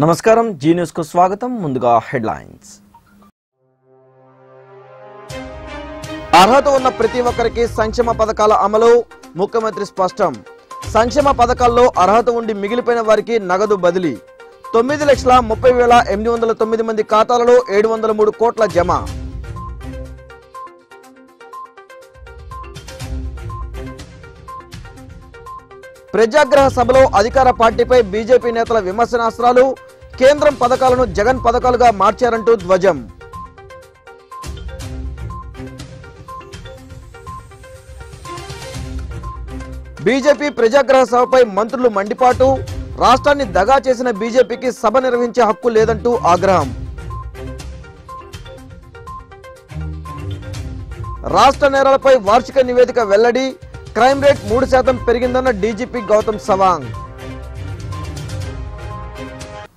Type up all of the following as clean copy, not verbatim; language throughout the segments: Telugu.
నమస్కారం జీ న్యూస్ కు స్వాగతం. ముందుగా హెడ్లైన్స్. అర్హత ఉన్న ప్రతి ఒక్కరికి సంక్షేమ పథకాల అమలు, ముఖ్యమంత్రి స్పష్టం. సంక్షేమ పథకాల్లో అర్హత ఉండి మిగిలిపోయిన వారికి నగదు బదిలీ. 9,30,809 మంది ఖాతాలలో 703 కోట్ల జమ. ప్రజాగ్రహ సభలో అధికార పార్టీపై బీజేపీ నేతల విమర్శనాస్త్రాలు. కేంద్రం పథకాలను జగన్ పథకాలుగా మార్చారంటూ ధ్వజం. బీజేపీ ప్రజాగ్రహ సభపై మంత్రులు మండిపాటు. రాష్ట్రాన్ని దగా చేసిన బీజేపీకి సభ నిర్వహించే హక్కు లేదంటూ ఆగ్రహం. రాష్ట్ర నేరాలపై వార్షిక నివేదిక వెల్లడి. క్రైమ్ రేట్ 3% పెరిగిందన్న డీజీపీ గౌతమ్ సవాంగ్.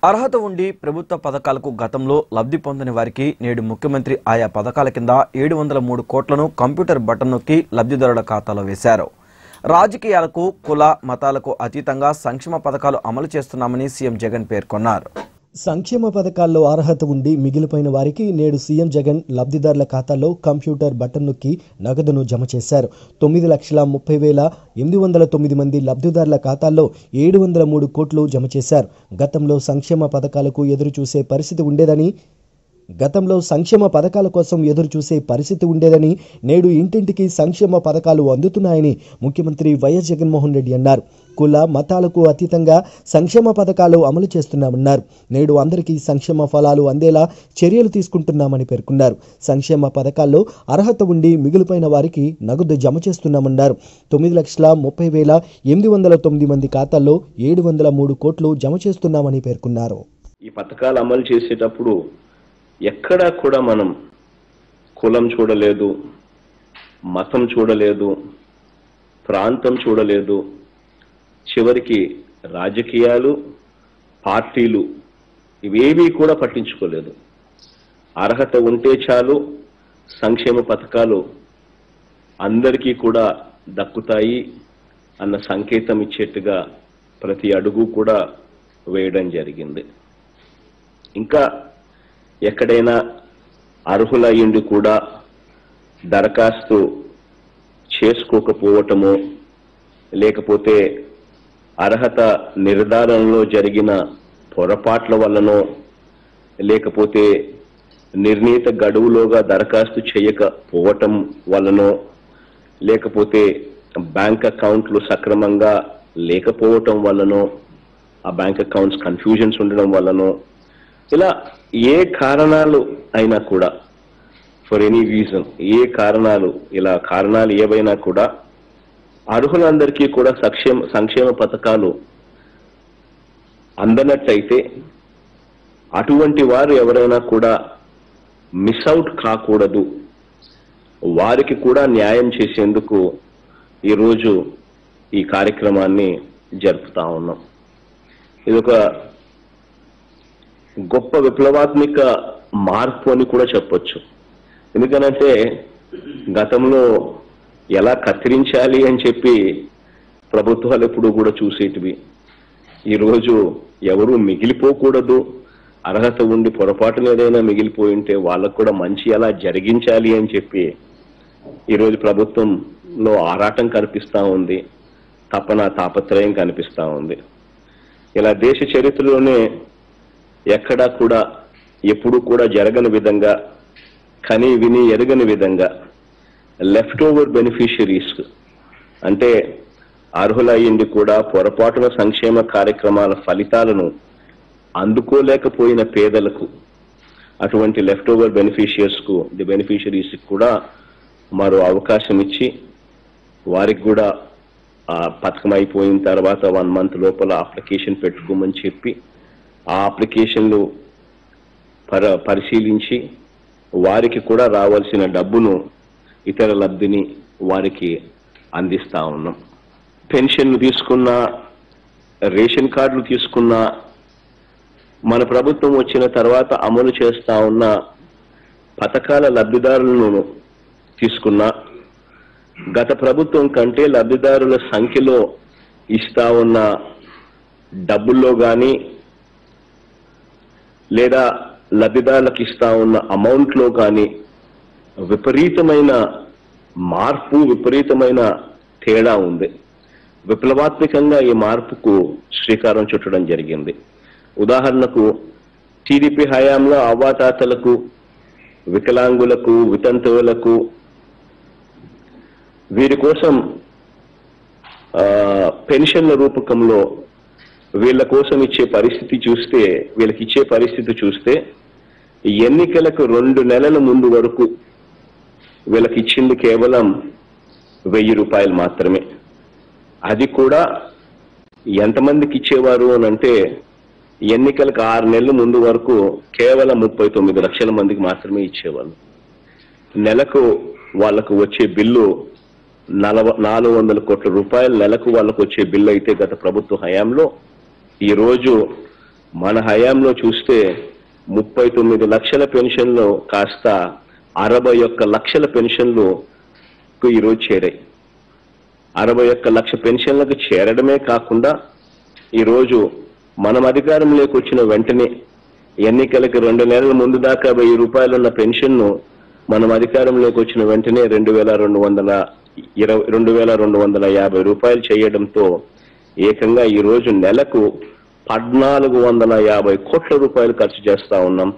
అర్హత ఉండి ప్రభుత్వ పథకాలకు గతంలో లబ్ధి పొందని వారికి నేడు ముఖ్యమంత్రి ఆయా పథకాల కింద 703 కోట్లను కంప్యూటర్ బటన్ నొక్కి లబ్ధిదారుల ఖాతాలో వేశారు. రాజకీయాలకు, కుల మతాలకు అతీతంగా సంక్షేమ పథకాలు అమలు చేస్తున్నామని సీఎం జగన్ పేర్కొన్నారు. సంక్షేమ పథకాల్లో అర్హత ఉండి మిగిలిపోయిన వారికి నేడు సీఎం జగన్ లబ్ధిదారుల ఖాతాల్లో కంప్యూటర్ బటన్ నొక్కి నగదును జమ చేశారు. 9,30,809 మంది లబ్ధిదారుల ఖాతాల్లో 703 కోట్లు జమ చేశారు. గతంలో సంక్షేమ పథకాలకు ఎదురు చూసే పరిస్థితి ఉండేదని నేడు ఇంటింటికి సంక్షేమ పథకాలు అందుతున్నాయని ముఖ్యమంత్రి వైఎస్ జగన్మోహన్ రెడ్డి అన్నారు. కుల మతాలకు అతీతంగా సంక్షేమ పథకాలు అమలు చేస్తున్నామన్నారు. నేడు అందరికీ సంక్షేమ ఫలాలు అందేలా చర్యలు తీసుకుంటున్నామని పేర్కొన్నారు. సంక్షేమ పథకాల్లో అర్హత ఉండి మిగిలిపోయిన వారికి నగదు జమ చేస్తున్నామన్నారు. 9,30,809 మంది ఖాతాల్లో 703 కోట్లు జమ చేస్తున్నామని పేర్కొన్నారు. ఈ పథకాలు అమలు చేసేటప్పుడు ఎక్కడా కూడా మనం కులం చూడలేదు, మతం చూడలేదు, ప్రాంతం చూడలేదు. చివరికి రాజకీయాలు, పార్టీలు ఇవేవీ కూడా పట్టించుకోలేదు. అర్హత ఉంటే చాలు సంక్షేమ పథకాలు అందరికీ కూడా దక్కుతాయి అన్న సంకేతం ఇచ్చేట్టుగా ప్రతి అడుగు కూడా వేయడం జరిగింది. ఇంకా ఎక్కడైనా అర్హులయ్యుండి కూడా దరఖాస్తు చేసుకోకపోవటము, లేకపోతే అర్హత నిర్ధారణలో జరిగిన పొరపాట్ల వల్లనో, లేకపోతే నిర్ణీత గడువులోగా దరఖాస్తు చేయకపోవటం వల్లనో, లేకపోతే బ్యాంక్ అకౌంట్లు సక్రమంగా లేకపోవటం వల్లనో, ఆ బ్యాంక్ అకౌంట్స్ కన్ఫ్యూజన్స్ ఉండడం వల్లనో, ఇలా ఏ కారణాలు అయినా కూడా, ఫర్ ఎనీ రీజన్, కారణాలు ఏవైనా కూడా అర్హులందరికీ కూడా సంక్షేమ పథకాలు అందనట్టయితే అటువంటి వారు ఎవరైనా కూడా మిస్ అవుట్ కాకూడదు. వారికి కూడా న్యాయం చేసేందుకు ఈరోజు ఈ కార్యక్రమాన్ని జరుపుతా ఉన్నాం. ఇదొక గొప్ప విప్లవాత్మక మార్పు అని కూడా చెప్పొచ్చు. ఎందుకనంటే గతంలో ఎలా కత్తిరించాలి అని చెప్పి ప్రభుత్వాలు ఎప్పుడు కూడా చూసేటివి. ఈరోజు ఎవరు మిగిలిపోకూడదు, అర్హత ఉండి పొరపాటున ఏదైనా మిగిలిపోయి ఉంటే వాళ్ళకు కూడా మంచి ఎలా జరిగించాలి అని చెప్పి ఈరోజు ప్రభుత్వంలో ఆరాటం కనిపిస్తూ ఉంది, తాపత్రయం కనిపిస్తూ ఉంది. ఇలా దేశ చరిత్రలోనే ఎక్కడా కూడా ఎప్పుడు కూడా జరగని విధంగా, కని విని ఎరగని విధంగా లెఫ్ట్ ఓవర్ బెనిఫిషరీస్ అంటే అర్హులయ్యింది కూడా పొరపాటున సంక్షేమ కార్యక్రమాల ఫలితాలను అందుకోలేకపోయిన పేదలకు, అటువంటి లెఫ్ట్ ఓవర్ బెనిఫిషరీస్కి కూడా మరో అవకాశం ఇచ్చి వారికి కూడా ఆ పథకం అయిపోయిన తర్వాత 1 month లోపల అప్లికేషన్ పెట్టుకోమని చెప్పి ఆ అప్లికేషన్లు పరిశీలించి వారికి కూడా రావాల్సిన డబ్బును, ఇతర లబ్ధిని వారికి అందిస్తా ఉన్నాం. పెన్షన్లు తీసుకున్నా, రేషన్ కార్డులు తీసుకున్నా, మన ప్రభుత్వం వచ్చిన తర్వాత అమలు చేస్తా ఉన్న పథకాల లబ్ధిదారులను తీసుకున్నా, గత ప్రభుత్వం కంటే లబ్ధిదారుల సంఖ్యలో ఇస్తా ఉన్న డబ్బుల్లో కానీ లేదా లబ్ధిదారులకు ఇస్తా ఉన్న అమౌంట్లో కానీ విపరీతమైన మార్పు, విపరీతమైన తేడా ఉంది. విప్లవాత్మకంగా ఈ మార్పుకు శ్రీకారం చుట్టడం జరిగింది. ఉదాహరణకు టీడీపీ హయాంలో అవ్వాతాతలకు, వికలాంగులకు, వితంతువులకు వీరి కోసం పెన్షన్ల రూపకంలో వీళ్ళ కోసం ఇచ్చే పరిస్థితి చూస్తే ఎన్నికలకు 2 నెలల ముందు వరకు వీళ్ళకి ఇచ్చింది కేవలం 1000 రూపాయలు మాత్రమే. అది కూడా ఎంతమందికి ఇచ్చేవారు అని అంటే ఎన్నికలకు 6 నెలల ముందు వరకు కేవలం 39 లక్షల మందికి మాత్రమే ఇచ్చేవాళ్ళు. నెలకు వాళ్ళకు వచ్చే బిల్లు 400 కోట్ల రూపాయలు నెలకు వాళ్ళకు వచ్చే బిల్లు అయితే గత ప్రభుత్వ హయాంలో, ఈరోజు మన హయాంలో చూస్తే 39 లక్షల పెన్షన్లు కాస్త 61 లక్షల పెన్షన్లు ఈరోజు చేరాయి. 61 లక్ష పెన్షన్లకు చేరడమే కాకుండా ఈరోజు మనం అధికారంలోకి వచ్చిన వెంటనే ఎన్నికలకి 2 నెలల ముందు దాకా 1000 రూపాయలున్న పెన్షన్ను మనం అధికారంలోకి వచ్చిన వెంటనే 2250 రూపాయలు చేయడంతో ఏకంగా ఈరోజు నెలకు 1450 కోట్ల రూపాయలు ఖర్చు చేస్తా ఉన్నాం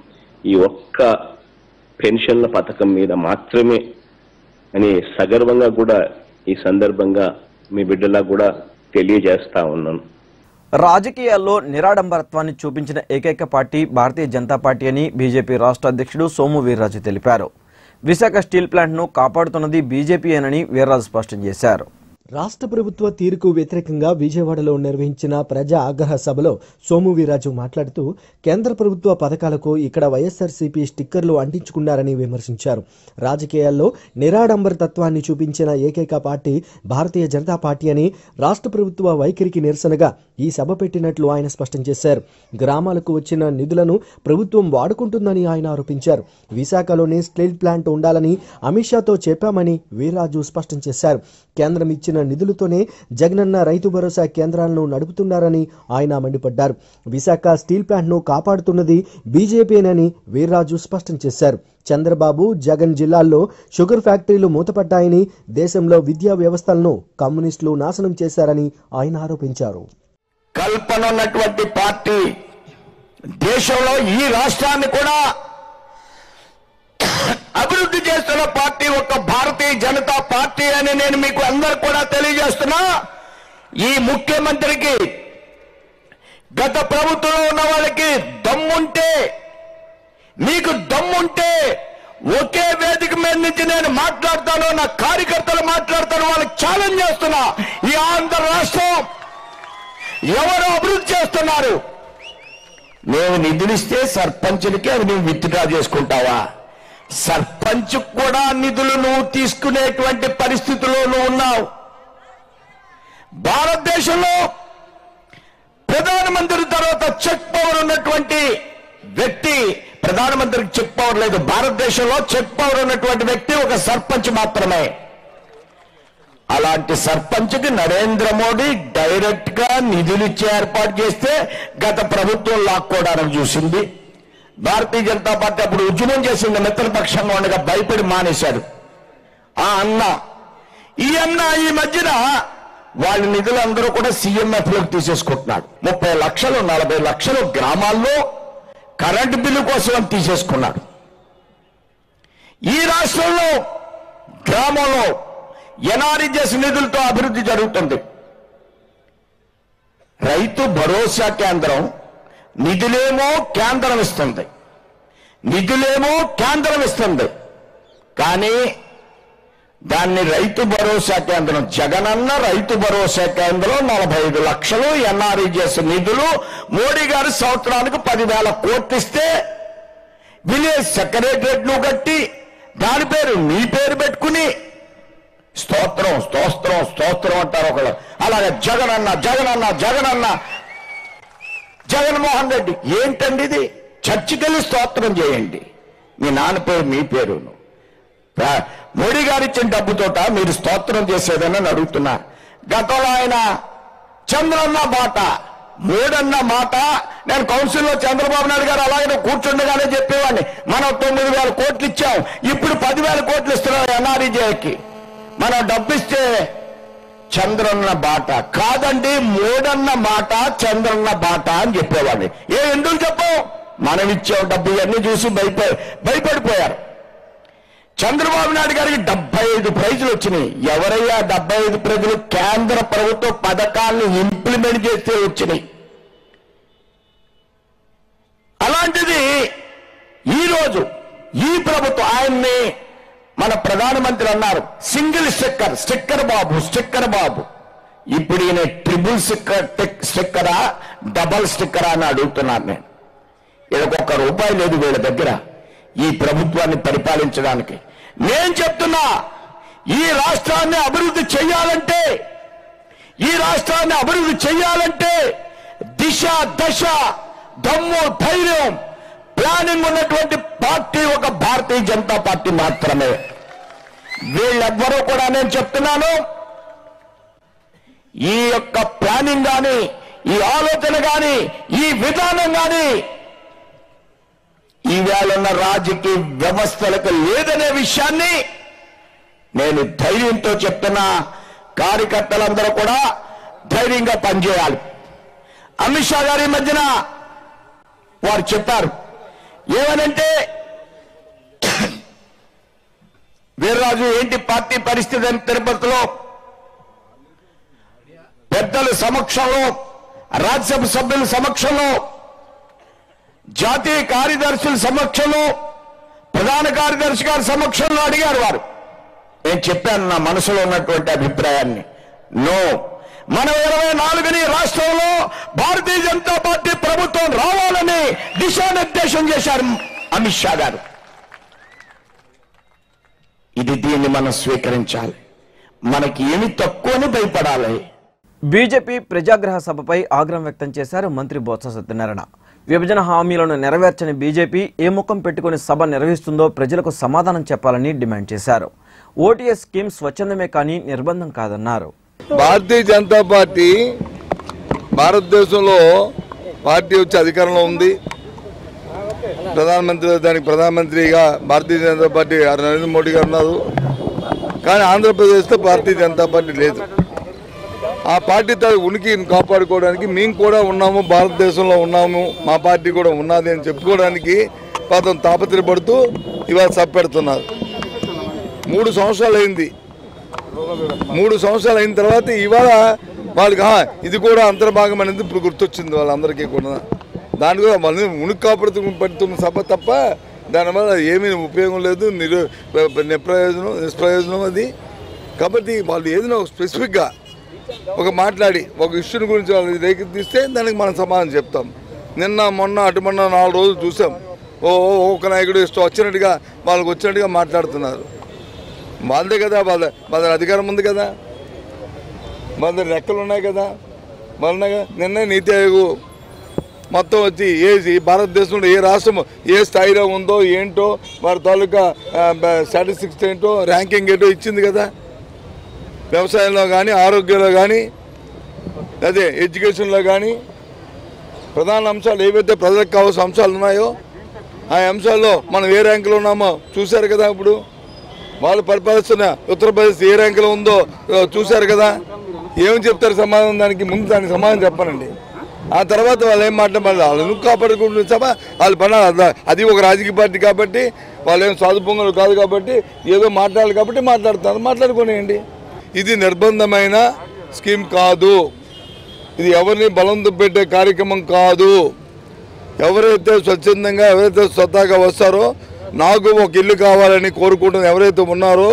ఈ ఒక్క పెన్షన్ల పథకం మీద మాత్రమే అని సగర్వంగా కూడా ఈ సందర్భంగా మీ బిడ్డలా కూడా తెలియజేస్తా ఉన్నాను. రాజకీయాల్లో నిరాడంబరత్వాన్ని చూపించిన ఏకైక పార్టీ భారతీయ జనతా పార్టీ అని బీజేపీ రాష్ట్ర అధ్యక్షుడు సోము వీర్రాజు తెలిపారు. విశాఖ స్టీల్ ప్లాంట్ను కాపాడుతున్నది బీజేపీయేనని వీర్రాజు స్పష్టం చేశారు. రాష్ట్ర ప్రభుత్వ తీరుకు వ్యతిరేకంగా విజయవాడలో నిర్వహించిన ప్రజా ఆగ్రహ సభలో సోము వీర్రాజు మాట్లాడుతూ కేంద్ర ప్రభుత్వ పథకాలకు ఇక్కడ వైఎస్ఆర్సీపీ స్టిక్కర్లు అంటించుకున్నారని విమర్శించారు. రాజకీయాల్లో నిరాడంబరతత్వాన్ని చూపించిన ఏకైక పార్టీ భారతీయ జనతా పార్టీ అని రాష్ట్ర ప్రభుత్వ వైఖరికి నిరసనగా ఈ సభ పెట్టినట్లు ఆయన స్పష్టం చేశారు. గ్రామాలకు వచ్చిన నిధులను ప్రభుత్వం వాడుకుంటుందని ఆయన ఆరోపించారు. విశాఖలోనే స్టీల్ ప్లాంట్ ఉండాలని అమిత్ షాతో చెప్పామని వీర్రాజు స్పష్టం చేశారు. కేంద్రం ఇచ్చిన నిధులతోనే జగనన్న రైతు భరోసా కేంద్రాలను నడుపుతున్నారని ఆయన మండిపడ్డారు. విశాఖ స్టీల్ ప్లాంట్ను కాపాడుతున్నది బీజేపీనని వీర్రాజు స్పష్టం చేశారు. చంద్రబాబు, జగన్ జిల్లాల్లో షుగర్ ఫ్యాక్టరీలు మూతపడ్డాయని, దేశంలో విద్యా వ్యవస్థలను కమ్యూనిస్టులు నాశనం చేశారని ఆయన ఆరోపించారు. కల్పన ఉన్నటువంటి పార్టీ దేశంలో ఈ రాష్ట్రాన్ని కూడా అభివృద్ధి చేస్తున్న పార్టీ ఒక భారతీయ జనతా పార్టీ అని నేను మీకు అందరూ కూడా తెలియజేస్తున్నా. ఈ ముఖ్యమంత్రికి గత ప్రభుత్వంలో ఉన్న వాళ్ళకి దమ్ముంటే, మీకు దమ్ముంటే ఒకే వేదిక మీద నుంచి నేను మాట్లాడతాను, నా కార్యకర్తలు మాట్లాడతాను, వాళ్ళకి ఛాలెంజ్ చేస్తున్నా. ఈ ఆంధ్ర రాష్ట్రం ఎవరు అభివృద్ధి చేస్తున్నారు? నేను నిధులిస్తే సర్పంచులకి అవి నువ్వు విత్డ్రా చేసుకుంటావా? సర్పంచ్ కూడా నిధులు నువ్వు తీసుకునేటువంటి పరిస్థితుల్లో నువ్వు ఉన్నావు. భారతదేశంలో ప్రధానమంత్రి తర్వాత చెక్ పవర్ ఉన్నటువంటి వ్యక్తి, ప్రధానమంత్రికి చెక్ పవర్ లేదు. భారతదేశంలో చెక్ పవర్ ఉన్నటువంటి వ్యక్తి ఒక సర్పంచ్ మాత్రమే. అలాంటి సర్పంచ్కి నరేంద్ర మోడీ డైరెక్ట్ గా నిధులు ఇచ్చే ఏర్పాటు చేస్తే గత ప్రభుత్వం లాక్కోవడానికి చూసింది. భారతీయ జనతా పార్టీ అప్పుడు ఉద్యమం చేసింది, మిత్రపక్షంగా ఉండగా భయపడి మానేశాడు. ఆ అన్న ఈ మధ్యన వాళ్ళ నిధులు అందరూ కూడా సీఎంఎఫ్ లోకి తీసేసుకుంటున్నాడు. 30 లక్షలు 40 లక్షలు గ్రామాల్లో కరెంటు బిల్లు కోసం తీసేసుకున్నాడు. ఈ రాష్ట్రంలో గ్రామంలో ఎన్ఆర్ఈజీఎస్ నిధులతో అభివృద్ధి జరుగుతుంది. రైతు భరోసా కేంద్రం నిధులేమో కేంద్రం ఇస్తుంది, కానీ దాన్ని రైతు భరోసా కేంద్రం, జగనన్న రైతు భరోసా కేంద్రం 45 లక్షలు ఎన్ఆర్ఈజీఎస్ నిధులు మోడీ గారు సంవత్సరానికి 10,000 కోట్లు ఇస్తే విలేజ్ సెక్రటరేట్లు కట్టి దాని పేరు నీ పేరు పెట్టుకుని స్తోత్రం అంటారు ఒకళ్ళు. అలాగే జగనన్న జగన్మోహన్ రెడ్డి ఏంటండి ఇది? చర్చికెళ్ళి స్తోత్రం చేయండి. మీ నాన్న పేరు మీ పేరు. మోడీ గారు ఇచ్చిన డబ్బుతోట మీరు స్తోత్రం చేసేదని అడుగుతున్నా. గతంలో ఆయన చంద్రన్న మాట, మూడన్న మాట నేను కౌన్సిల్లో చంద్రబాబు నాయుడు గారు అలాగే కూర్చుండగానే చెప్పేవాడిని, మనం 9,000 కోట్లు ఇచ్చాం, ఇప్పుడు 10,000 కోట్లు ఇస్తున్నాం ఎన్ఆర్ఈజేకి. మనం డబ్బిస్తే చంద్రన్న బాట కాదండి, మోడన్న మాట చంద్రన్న బాట అని చెప్పేవాడిని. ఎందుకు చెప్పు, మనం ఇచ్చాం డబ్బు, ఇవన్నీ చూసి భయపడిపోయారు. చంద్రబాబు నాయుడు గారికి 75 ప్రైజులు వచ్చినాయి. ఎవరయ్యా 75 ప్రైజులు? కేంద్ర ప్రభుత్వ పథకాలను ఇంప్లిమెంట్ చేస్తే వచ్చినాయి. అలాంటిది ఈరోజు ఈ ప్రభుత్వం, ఆయన్ని మన ప్రధానమంత్రి అన్నారు సింగిల్ స్టిక్కర్ బాబు. ఇప్పుడు ఈయన ట్రిపుల్ స్టిక్కరా డబల్ స్టిక్కరా అని అడుగుతున్నాను నేను. వీళ్ళకి ₹1 లేదు వీళ్ళ దగ్గర ఈ ప్రభుత్వాన్ని పరిపాలించడానికి. నేను చెప్తున్నా, ఈ రాష్ట్రాన్ని అభివృద్ధి చెయ్యాలంటే దిశ దశ దమ్ము ధైర్యం ప్లానింగ్ ఉన్నటువంటి పార్టీ ఒక భారతీయ జనతా పార్టీ మాత్రమే. వీళ్ళెవ్వరూ కూడా నేను చెప్తున్నాను, ఈ యొక్క ప్లానింగ్ కానీ, ఈ ఆలోచన కానీ, ఈ విధానం కానీ ఈవేళ ఉన్న రాజకీయ వ్యవస్థలకు లేదనే విషయాన్ని నేను ధైర్యంతో చెప్తున్నా. కార్యకర్తలందరూ కూడా ధైర్యంగా పనిచేయాలి. అమిత్ షా గారి మధ్యన వారు చెప్పారు ఏమనంటే, వీర్రాజు ఏంటి పార్టీ పరిస్థితి అని తిరుపతిలో పెద్దల సమక్షంలో, రాజ్యసభ సభ్యుల సమక్షంలో, జాతీయ కార్యదర్శుల సమక్షంలో, ప్రధాన కార్యదర్శి గారి సమక్షంలో అడిగారు వారు. నేను చెప్పాను నా మనసులో ఉన్నటువంటి అభిప్రాయాన్ని. నో, మనం 24ని రాష్ట్రంలో భారతీయ జనతా పార్టీ ప్రభుత్వం రావాలని దిశానిర్దేశం చేశారు అమిత్ షా గారు. దీన్ని మనం స్వీకరించాలి. మనకి ఏమి తక్కువని భయపడాలి. బీజేపీ ప్రజాగ్రహ సభపై ఆగ్రహం వ్యక్తం చేశారు మంత్రి బొత్స సత్యనారాయణ. విభజన హామీలను నెరవేర్చని బీజేపీ ఏ ముఖం పెట్టుకుని సభ నిర్వహిస్తుందో ప్రజలకు సమాధానం చెప్పాలని డిమాండ్ చేశారు. ఓటీఎస్ స్కీమ్ స్వచ్ఛందమే కానీ నిర్బంధం కాదన్నారు. భారతీయ జనతా పార్టీ భారతదేశంలో పార్టీ వచ్చి అధికారంలో ఉంది. దానికి ప్రధానమంత్రిగా భారతీయ జనతా పార్టీ నరేంద్ర మోడీ గారు ఉన్నారు. కానీ ఆంధ్రప్రదేశ్లో భారతీయ జనతా పార్టీ లేదు. ఆ పార్టీ ఉనికిని కాపాడుకోవడానికి మేము కూడా ఉన్నాము, భారతదేశంలో ఉన్నాము, మా పార్టీ కూడా ఉన్నది అని చెప్పుకోవడానికి పాపం తాపత్రయపడుతూ ఇవాళ సభ పెడుతున్నారు. 3 సంవత్సరాలు అయింది. 3 సంవత్సరాలు అయిన తర్వాత ఇవాళ వాళ్ళకి ఇది కూడా అంతర్భాగం అనేది ఇప్పుడు గుర్తొచ్చింది వాళ్ళందరికీ కూడా. దాని కూడా మళ్ళీ ఉనికి కాపాడుతున్న సభ తప్ప దానివల్ల ఏమీ ఉపయోగం లేదు, నిష్ప్రయోజనం అది. కాబట్టి వాళ్ళు ఏదైనా స్పెసిఫిక్గా ఒక మాట్లాడి ఒక ఇష్యూని గురించి వాళ్ళు రేకెత్తిస్తే దానికి మనం సమాధానం చెప్తాం. నిన్న మొన్న అటుమొన్న 4 రోజులు చూసాం. ఒక నాయకుడు ఇష్టం వచ్చినట్టుగా వాళ్ళకి వచ్చినట్టుగా మాట్లాడుతున్నారు. వాళ్ళదే కదా, వాళ్ళ అధికారం ఉంది కదా, వాళ్ళ రెక్కలు ఉన్నాయి కదా, వాళ్ళ నిన్న నీతి ఆయోగ్ మొత్తం వచ్చి భారతదేశంలో ఏ రాష్ట్రం ఏ స్థాయిలో ఉందో ఏంటో వారి తాలూకా స్టాటిస్టిక్స్ ఏంటో ర్యాంకింగ్ ఏంటో ఇచ్చింది కదా. వ్యవసాయంలో కానీ, ఆరోగ్యంలో కానీ, అదే ఎడ్యుకేషన్లో కానీ ప్రధాన అంశాలు ఏవైతే ప్రజలకు కావాల్సిన అంశాలు ఉన్నాయో ఆ అంశాల్లో మనం ఏ ర్యాంకులో ఉన్నామో చూశారు కదా. ఇప్పుడు వాళ్ళు పరిపాలిస్తున్న ఉత్తరప్రదేశ్ ఏ ర్యాంకులో ఉందో చూశారు కదా. ఏమని చెప్తారు సమాధానం? దానికి ముందు దానికి సమాధానం చెప్పానండి. ఆ తర్వాత వాళ్ళు ఏం మాట్లాడాలి? వాళ్ళు ఎందుకు కాపాడుకుంటున్న సభ వాళ్ళు పడాలి. అది ఒక రాజకీయ పార్టీ కాబట్టి వాళ్ళు ఏం సాధు పొంగలు కాదు కాబట్టి ఏదో మాట్లాడాలి కాబట్టి మాట్లాడుతారు, మాట్లాడుకోనియండి. ఇది నిర్బంధమైన స్కీమ్ కాదు, ఇది ఎవరిని బలం పెట్టే కార్యక్రమం కాదు. ఎవరైతే స్వచ్ఛందంగా ఎవరైతే స్వతహాగా వస్తారో, నాకు ఒక ఇల్లు కావాలని కోరుకుంటున్న ఎవరైతే ఉన్నారో,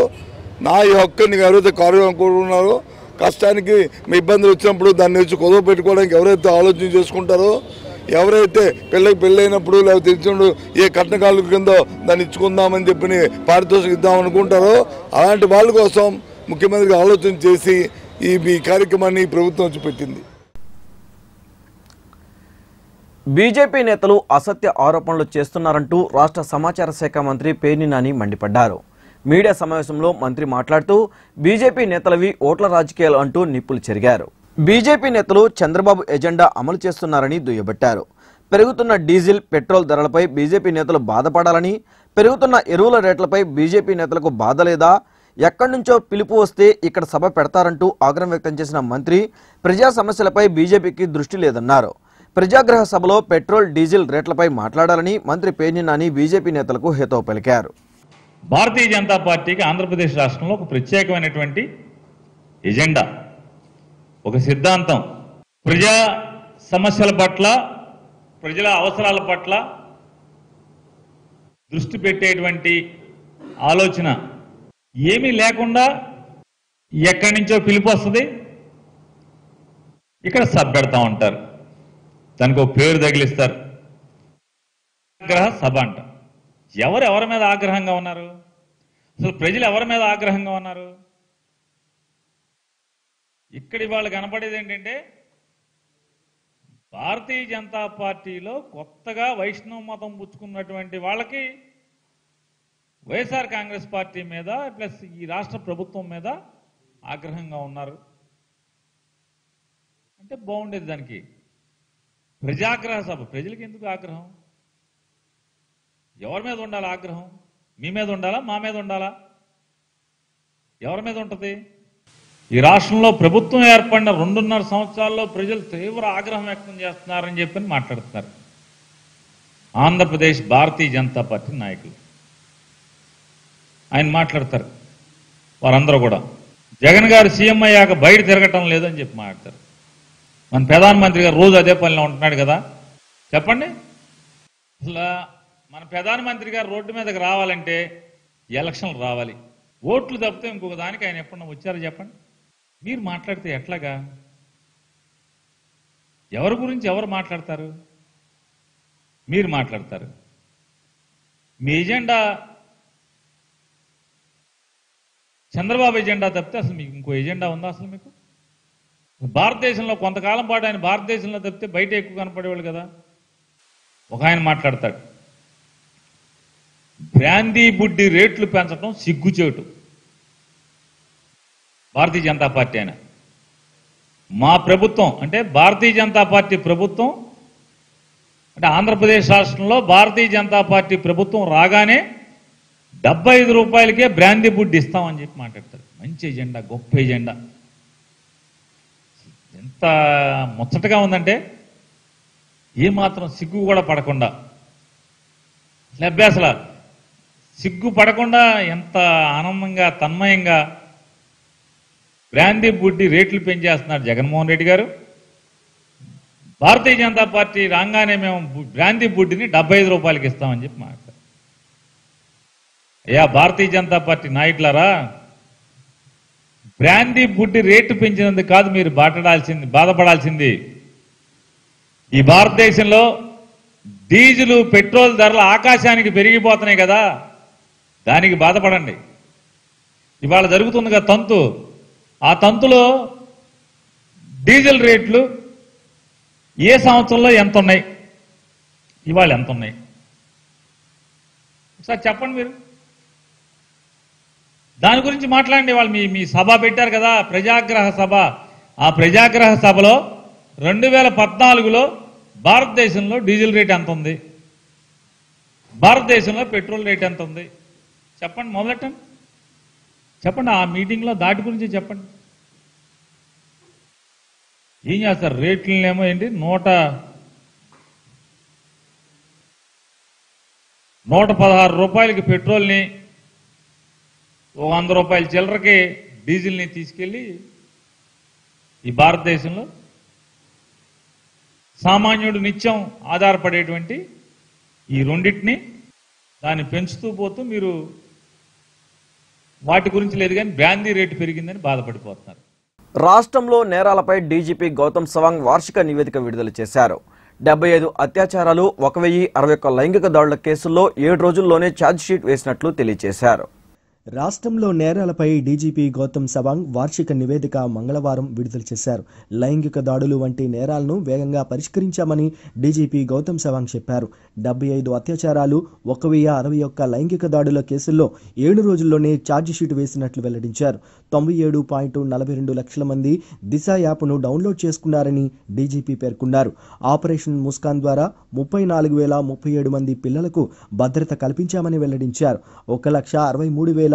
నా ఈ హక్కుని ఎవరైతే కోరుకున్నారో, కష్టానికి మీ ఇబ్బందులు వచ్చినప్పుడు దాన్ని వచ్చి కుదవ పెట్టుకోవడానికి ఎవరైతే ఆలోచన చేసుకుంటారో, ఎవరైతే పెళ్ళైనప్పుడు లేకపోతే ఇచ్చినప్పుడు ఏ కట్నకాలు కిందో దాన్ని ఇచ్చుకుందామని చెప్పి పారితోషికం ఇద్దామనుకుంటారో అలాంటి వాళ్ళ కోసం ముఖ్యమంత్రికి ఆలోచన చేసి ఈ కార్యక్రమాన్ని ప్రభుత్వం వచ్చి పెట్టింది. బీజేపీ నేతలు అసత్య ఆరోపణలు చేస్తున్నారంటూ రాష్ట్ర సమాచార శాఖ మంత్రి పేర్ని నాని మండిపడ్డారు. మీడియా సమావేశంలో మంత్రి మాట్లాడుతూ బీజేపీ నేతలవి ఓట్ల రాజకీయాలు అంటూ నిప్పులు చెరిగారు. బీజేపీ నేతలు చంద్రబాబు ఎజెండా అమలు చేస్తున్నారని దుయ్యబట్టారు. పెరుగుతున్న డీజిల్ పెట్రోల్ ధరలపై బీజేపీ నేతలు బాధపడాలని, పెరుగుతున్న ఎరువుల రేట్లపై బీజేపీ నేతలకు బాధ లేదా, ఎక్కడి నుంచో పిలుపు వస్తే ఇక్కడ సభ పెడతారంటూ ఆగ్రహం వ్యక్తం చేసిన మంత్రి ప్రజా సమస్యలపై బీజేపీకి దృష్టి లేదన్నారు. ప్రజాగ్రహ సభలో పెట్రోల్ డీజిల్ రేట్లపై మాట్లాడాలని మంత్రి పేర్ని నాని బీజేపీ నేతలకు హితవు పలికారు. భారతీయ జనతా పార్టీకి ఆంధ్రప్రదేశ్ రాష్ట్రంలో ఒక ప్రత్యేకమైనటువంటి ఎజెండా, ఒక సిద్ధాంతం, ప్రజా సమస్యల పట్ల, ప్రజల అవసరాల పట్ల దృష్టి పెట్టేటువంటి ఆలోచన ఏమీ లేకుండా ఎక్కడి నుంచో పిలుపు వస్తుంది, ఇక్కడ సభ పెడతా ఉంటారు. దానికి ఒక పేరు తగిలిస్తారు, ఆగ్రహ సభ అంట. ఎవరి మీద ఆగ్రహంగా ఉన్నారు? అసలు ప్రజలు ఎవరి మీద ఆగ్రహంగా ఉన్నారు? ఇక్కడ ఇవాళ కనపడేది ఏంటంటే, భారతీయ జనతా పార్టీలో కొత్తగా వైష్ణవ మతం పుచ్చుకున్నటువంటి వాళ్ళకి వైఎస్ఆర్ కాంగ్రెస్ పార్టీ మీద ప్లస్ ఈ రాష్ట్ర ప్రభుత్వం మీద ఆగ్రహంగా ఉన్నారు. అంటే బాగుండేది. దానికి ప్రజాగ్రహ సభ. ప్రజలకు ఎందుకు ఆగ్రహం? ఎవరి మీద ఉండాలా ఆగ్రహం? మీ మీద ఉండాలా, మా మీద ఉండాలా? ఎవరి మీద ఉంటుంది? ఈ రాష్ట్రంలో ప్రభుత్వం ఏర్పడిన 2.5 సంవత్సరాల్లో ప్రజలు తీవ్ర ఆగ్రహం వ్యక్తం చేస్తున్నారని చెప్పని మాట్లాడుతున్నారు ఆంధ్రప్రదేశ్ భారతీయ జనతా పార్టీ నాయకులు. ఆయన మాట్లాడతారు. వారందరూ కూడా జగన్ గారు సీఎం అయ్యాక బయట తిరగటం లేదని చెప్పి మాట్లాడతారు. మన ప్రధానమంత్రి గారు రోజు అదే పనిలో ఉంటున్నాడు కదా. చెప్పండి, అసలు మన ప్రధానమంత్రి గారు రోడ్డు మీదకి రావాలంటే ఎలక్షన్లు రావాలి. ఓట్లు తప్పితే ఇంకొక దానికి ఆయన ఎప్పుడన్నా వచ్చారో చెప్పండి. మీరు మాట్లాడితే ఎట్లాగా? ఎవరి గురించి ఎవరు మాట్లాడతారు? మీరు మాట్లాడతారు. మీ ఎజెండా చంద్రబాబు ఎజెండా తప్పితే అసలు మీకు ఇంకో ఎజెండా ఉందా? అసలు మీకు భారతదేశంలో కొంతకాలం పాటు ఆయన భారతదేశంలో తప్పితే బయట ఎక్కువ కనపడేవాళ్ళు కదా. ఒక ఆయన మాట్లాడతాడు, బ్రాందీ బుడ్డి రేట్లు పెంచడం సిగ్గుచేటు. భారతీయ జనతా పార్టీ ఆయన. మా ప్రభుత్వం అంటే భారతీయ జనతా పార్టీ ప్రభుత్వం అంటే ఆంధ్రప్రదేశ్ రాష్ట్రంలో భారతీయ జనతా పార్టీ ప్రభుత్వం రాగానే 75 రూపాయలకే బ్రాందీ బుడ్డి ఇస్తామని చెప్పి మాట్లాడతారు. మంచి ఎజెండా, గొప్ప ఎజెండా. ఎంత ముచ్చటగా ఉందంటే ఏమాత్రం సిగ్గు కూడా పడకుండా, అసలు సిగ్గు పడకుండా ఎంత ఆనందంగా తన్మయంగా బ్రాందీ బుడ్డి రేట్లు పెంచేస్తున్నారు జగన్మోహన్ రెడ్డి గారు. భారతీయ జనతా పార్టీ రాగానే మేము బ్రాందీ బుడ్డిని 75 రూపాయలకి ఇస్తామని చెప్పి మాట్లాడారు. అయ్యా భారతీయ జనతా పార్టీ నాయకులారా, బ్రాందీ బుడ్డి రేటు పెంచినందుకు కాదు మీరు బాధపడాల్సింది. ఈ భారతదేశంలో డీజిల్ పెట్రోల్ ధరలు ఆకాశానికి పెరిగిపోతున్నాయి కదా, దానికి బాధపడండి. ఇవాళ జరుగుతుంది కదా తంతు, ఆ తంతులో డీజిల్ రేట్లు ఏ సంవత్సరంలో ఎంత ఉన్నాయి, ఇవాళ ఎంత ఉన్నాయి ఒకసారి చెప్పండి మీరు. దాని గురించి మాట్లాడండి. వాళ్ళు మీ సభ పెట్టారు కదా, ప్రజాగ్రహ సభ. ఆ ప్రజాగ్రహ సభలో 2014లో భారతదేశంలో డీజిల్ రేట్ ఎంత ఉంది, భారతదేశంలో పెట్రోల్ రేట్ ఎంత ఉంది చెప్పండి. మొదలెట్టండి, చెప్పండి. ఆ మీటింగ్లో దాటి గురించి చెప్పండి. ఏం చేస్తారు? రేట్లనేమో ఏంటి 116 రూపాయలకి పెట్రోల్ని, 100 రూపాయల చిల్లరకి డీజిల్ని తీసుకెళ్ళి ఈ భారతదేశంలో సామాన్యుడు నిత్యం ఆధారపడేటువంటి ఈ రెండింటిని దాన్ని పెంచుతూ పోతూ మీరు వాటి గురించి లేదు కానీ బ్రాందీ రేటు పెరిగిందని బాధపడిపోతున్నారు. రాష్ట్రంలో నేరాలపై డీజీపీ గౌతమ్ సవాంగ్ వార్షిక నివేదిక విడుదల చేశారు. 75 అత్యాచారాలు, 1061 లైంగిక దాడుల కేసుల్లో 7 రోజుల్లోనే ఛార్జ్షీట్ వేసినట్లు తెలియజేశారు. రాష్ట్రంలో నేరాలపై డీజీపీ గౌతమ్ సవాంగ్ వార్షిక నివేదిక మంగళవారం విడుదల చేశారు. లైంగిక దాడులు వంటి నేరాలను వేగంగా పరిష్కరించామని డీజీపీ గౌతమ్ సవాంగ్ చెప్పారు. 75 అత్యాచారాలు, 1061 లైంగిక దాడుల కేసుల్లో 7 రోజుల్లోనే ఛార్జిషీట్ వేసినట్లు వెల్లడించారు. 97.42 లక్షల మంది దిశ యాప్ను డౌన్లోడ్ చేసుకున్నారని డీజీపీ పేర్కొన్నారు. ఆపరేషన్ ముస్కాన్ ద్వారా 34,037 మంది పిల్లలకు భద్రత కల్పించామని వెల్లడించారు. 1,63,033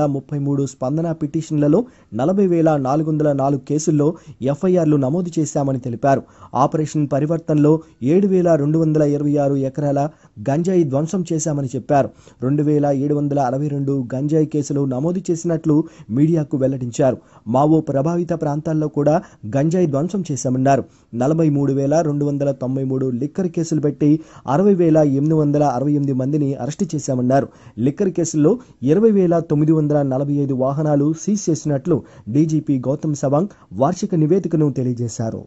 స్పందన పిటిషన్లలో 40,404 కేసుల్లో ఎఫ్ఐఆర్లు నమోదు చేశామని తెలిపారు. ఆపరేషన్ పరివర్తనలో 7,226 ఎకరాల గంజాయి ధ్వంసం చేశామని చెప్పారు. 2,762 గంజాయి కేసులు నమోదు చేసినట్లు మీడియాకు వెల్లడించారు. మావో ప్రభావిత ప్రాంతాల్లో కూడా గంజాయి ధ్వంసం చేశామన్నారు. 43,293 లిక్కర్ కేసులు పెట్టి 60,868 మందిని అరెస్టు చేశామన్నారు. లిక్కర్ కేసుల్లో 20,945 వాహనాలు సీజ్ చేసినట్లు డీజీపీ గౌతమ్ సవాంగ్ వార్షిక నివేదికను తెలియజేశారు.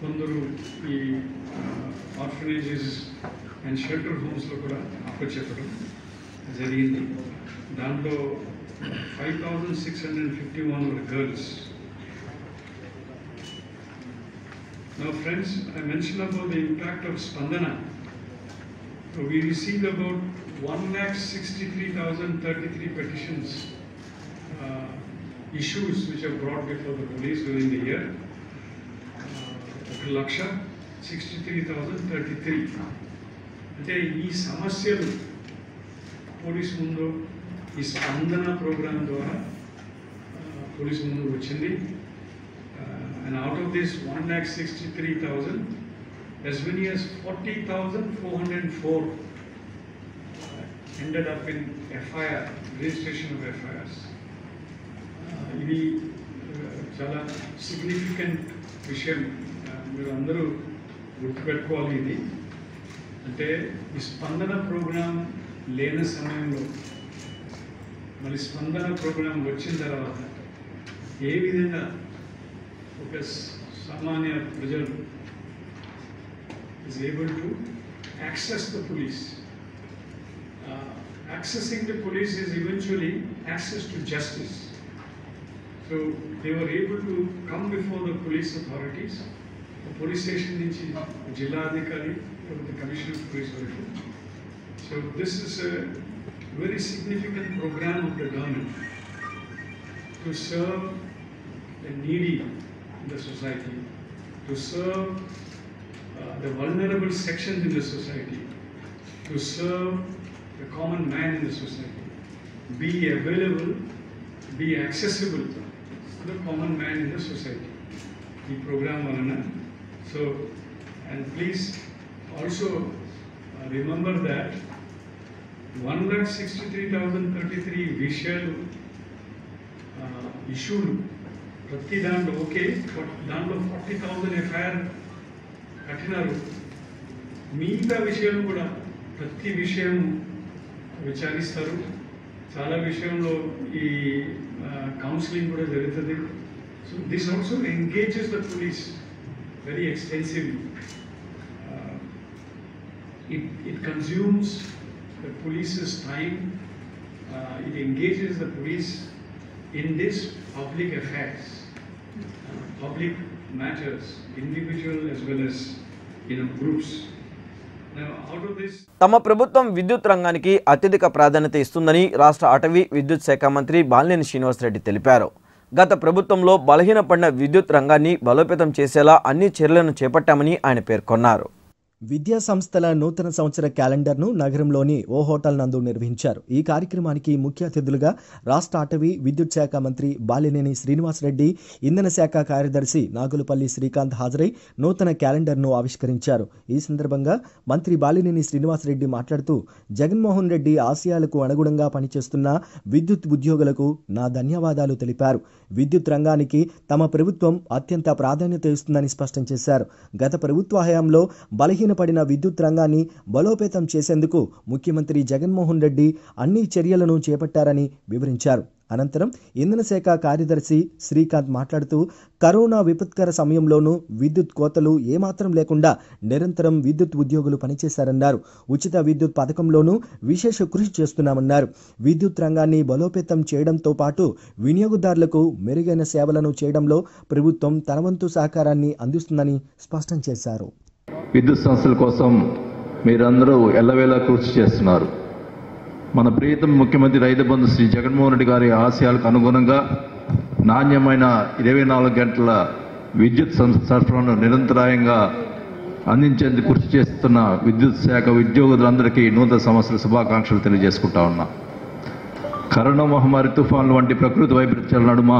కొందరు ఈ ఆర్ఫనేజెస్ అండ్ షెల్టర్ హోమ్స్లో కూడా అప్పచెప్పడం జరిగింది. దాంట్లో 5,651 were girls. Now friends, I mentioned about the impact of Spandana. So we received about 1,63,033 petitions, issues which are brought before the police during the year. 1,63,033. అంటే ఈ సమస్యలు పోలీస్ ముందు ఈ స్పందన ప్రోగ్రామ్ ద్వారా పోలీస్ ముందు వచ్చింది. And out of this 1,63,000, as many as 40,404 ended up in FIR, registration of FIRs. ఇది చాలా సిగ్నిఫికెంట్ విషయం, మీరు అందరూ గుర్తుపెట్టుకోవాలి. ఇది అంటే ఈ స్పందన ప్రోగ్రాం లేని సమయంలో మళ్ళీ స్పందన ప్రోగ్రాం వచ్చిన తర్వాత ఏ విధంగా ఒక సామాన్య ప్రజలు is able to access the police. Accessing the police is eventually access to justice. So they were able to come before the police authorities, the police station nunchi Jilla Adhikari or the Commissioner of Police varaku. So this is a very significant program of the government to serve the needy in the society, to serve the vulnerable sections in the society, to serve the common man in the society, be available, be accessible to the common man in the society. The program valana. So, and please also remember that 1,63,033 visual issued ప్రతి దాంట్లో ఓకే, దాంట్లో 40,000 ఎఫ్ఐఆర్ కట్టినారు. మిగతా విషయం కూడా ప్రతి విషయం విచారిస్తారు. చాలా విషయంలో ఈ కౌన్సిలింగ్ కూడా జరుగుతుంది. So this also engages the police very extensively. It consumes the polices time. It engages the police in this public affairs, public matters, individual as well as groups. Now out of this, తమ ప్రభుత్వం విద్యుత్ రంగానికి అత్యధిక ప్రాధాన్యత ఇస్తుందని రాష్ట్ర అటవీ విద్యుత్ శాఖ మంత్రి బాలినేని శ్రీనివాసరెడ్డి తెలిపారు. గత ప్రభుత్వంలో బలహీనపడిన విద్యుత్ రంగాన్ని బలోపేతం చేసేలా అన్ని చర్యలను చేపట్టామని ఆయన పేర్కొన్నారు. విద్యా సంస్థల నూతన సంవత్సర క్యాలెండర్ను నగరంలోని ఓ హోటల్ నందు నిర్వహించారు. ఈ కార్యక్రమానికి ముఖ్య అతిథులుగా రాష్ట్ర అటవీ విద్యుత్ శాఖ మంత్రి బాలినేని శ్రీనివాసరెడ్డి, ఇంధన శాఖ కార్యదర్శి నాగులపల్లి శ్రీకాంత్ హాజరై నూతన క్యాలెండర్ను ఆవిష్కరించారు. ఈ సందర్భంగా మంత్రి బాలినేని శ్రీనివాసరెడ్డి మాట్లాడుతూ, జగన్మోహన్ రెడ్డి ఆశయాలకు అనుగుణంగా పనిచేస్తున్న విద్యుత్ ఉద్యోగులకు నా ధన్యవాదాలు తెలిపారు. విద్యుత్ రంగానికి తమ ప్రభుత్వం అత్యంత ప్రాధాన్యత ఇస్తుందని స్పష్టం చేశారు. గత ప్రభుత్వ హయాంలో బలహీనపడిన విద్యుత్ రంగాన్ని బలోపేతం చేసేందుకు ముఖ్యమంత్రి జగన్మోహన్ రెడ్డి అన్ని చర్యలను చేపట్టారని వివరించారు. అనంతరం ఇంధన శాఖ కార్యదర్శి శ్రీకాంత్ మాట్లాడుతూ కరోనా విపత్కర సమయంలోనూ విద్యుత్ కోతలు ఏమాత్రం లేకుండా నిరంతరం విద్యుత్ ఉద్యోగులు పనిచేశారన్నారు. ఉచిత విద్యుత్ పథకంలోనూ విశేష కృషి చేస్తున్నామన్నారు. విద్యుత్ రంగాన్ని బలోపేతం చేయడంతో పాటు వినియోగదారులకు మెరుగైన సేవలను చేయడంలో ప్రభుత్వం తన వంతు సహకారాన్ని అందిస్తుందని స్పష్టం చేశారు. విద్యుత్ సంస్థల కోసం మీరందరూ ఎల్లవేళలా కృషి చేస్తున్నారు. మన ప్రియతమ ముఖ్యమంత్రి రైతు బంధు శ్రీ జగన్మోహన్ రెడ్డి గారి ఆశయాలకు అనుగుణంగా నాణ్యమైన 24 గంటల విద్యుత్ సరఫరాను నిరంతరాయంగా అందించేందుకు కృషి చేస్తున్న విద్యుత్ శాఖ ఉద్యోగులందరికీ నూతన సంవత్సర శుభాకాంక్షలు తెలియజేసుకుంటా ఉన్నా. కరోనా మహమ్మారి తుఫాన్లు వంటి ప్రకృతి వైపరీత్యాల నడుమ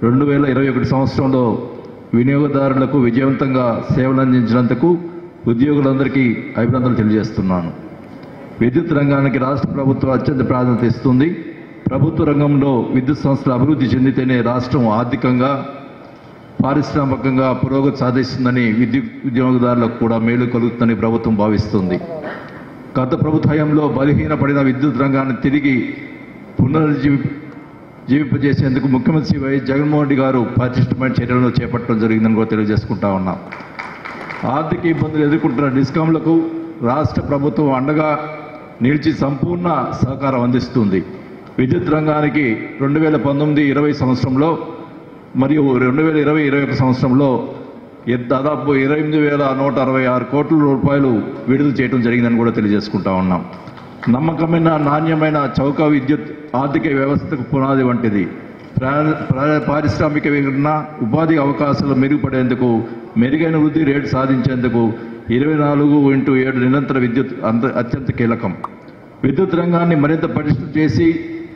2021 సంవత్సరంలో వినియోగదారులకు విజయవంతంగా సేవలు అందించినందుకు ఉద్యోగులందరికీ అభినందనలు తెలియజేస్తున్నాను. విద్యుత్ రంగానికి రాష్ట్ర ప్రభుత్వం అత్యంత ప్రాధాన్యత ఇస్తుంది. ప్రభుత్వ రంగంలో విద్యుత్ సంస్థలు అభివృద్ధి చెందితేనే రాష్ట్రం ఆర్థికంగా పారిశ్రామికంగా పురోగతి సాధిస్తుందని విద్యుత్ వినియోగదారులకు కూడా మేలు కలుగుతుందని ప్రభుత్వం భావిస్తుంది. గత ప్రభుత్వ హయాంలో బలహీనపడిన విద్యుత్ రంగాన్ని తిరిగి జీవింపజేసేందుకు ముఖ్యమంత్రి వైఎస్ జగన్మోహన్ రెడ్డి గారు పటిష్టమైన చర్యలను చేపట్టడం జరిగిందని కూడా తెలియజేసుకుంటా ఉన్నాం. ఆర్థిక ఇబ్బందులు ఎదుర్కొంటున్న డిస్కాంలకు రాష్ట్ర ప్రభుత్వం అండగా నిలిచి సంపూర్ణ సహకారం అందిస్తుంది. విద్యుత్ రంగానికి 2019-20 సంవత్సరంలో మరియు 2020-21 సంవత్సరంలో దాదాపు 28,166 కోట్ల రూపాయలు విడుదల చేయడం జరిగిందని కూడా తెలియజేసుకుంటా ఉన్నాం. నమ్మకమైన నాణ్యమైన చౌక విద్యుత్ ఆర్థిక వ్యవస్థకు పునాది వంటిది. పారిశ్రామిక వికరణ ఉపాధి అవకాశాలు మెరుగుపడేందుకు మెరుగైన వృద్ధి రేటు సాధించేందుకు 24/7 నిరంతర విద్యుత్ అత్యంత కీలకం. విద్యుత్ రంగాన్ని మరింత పటిష్టం చేసి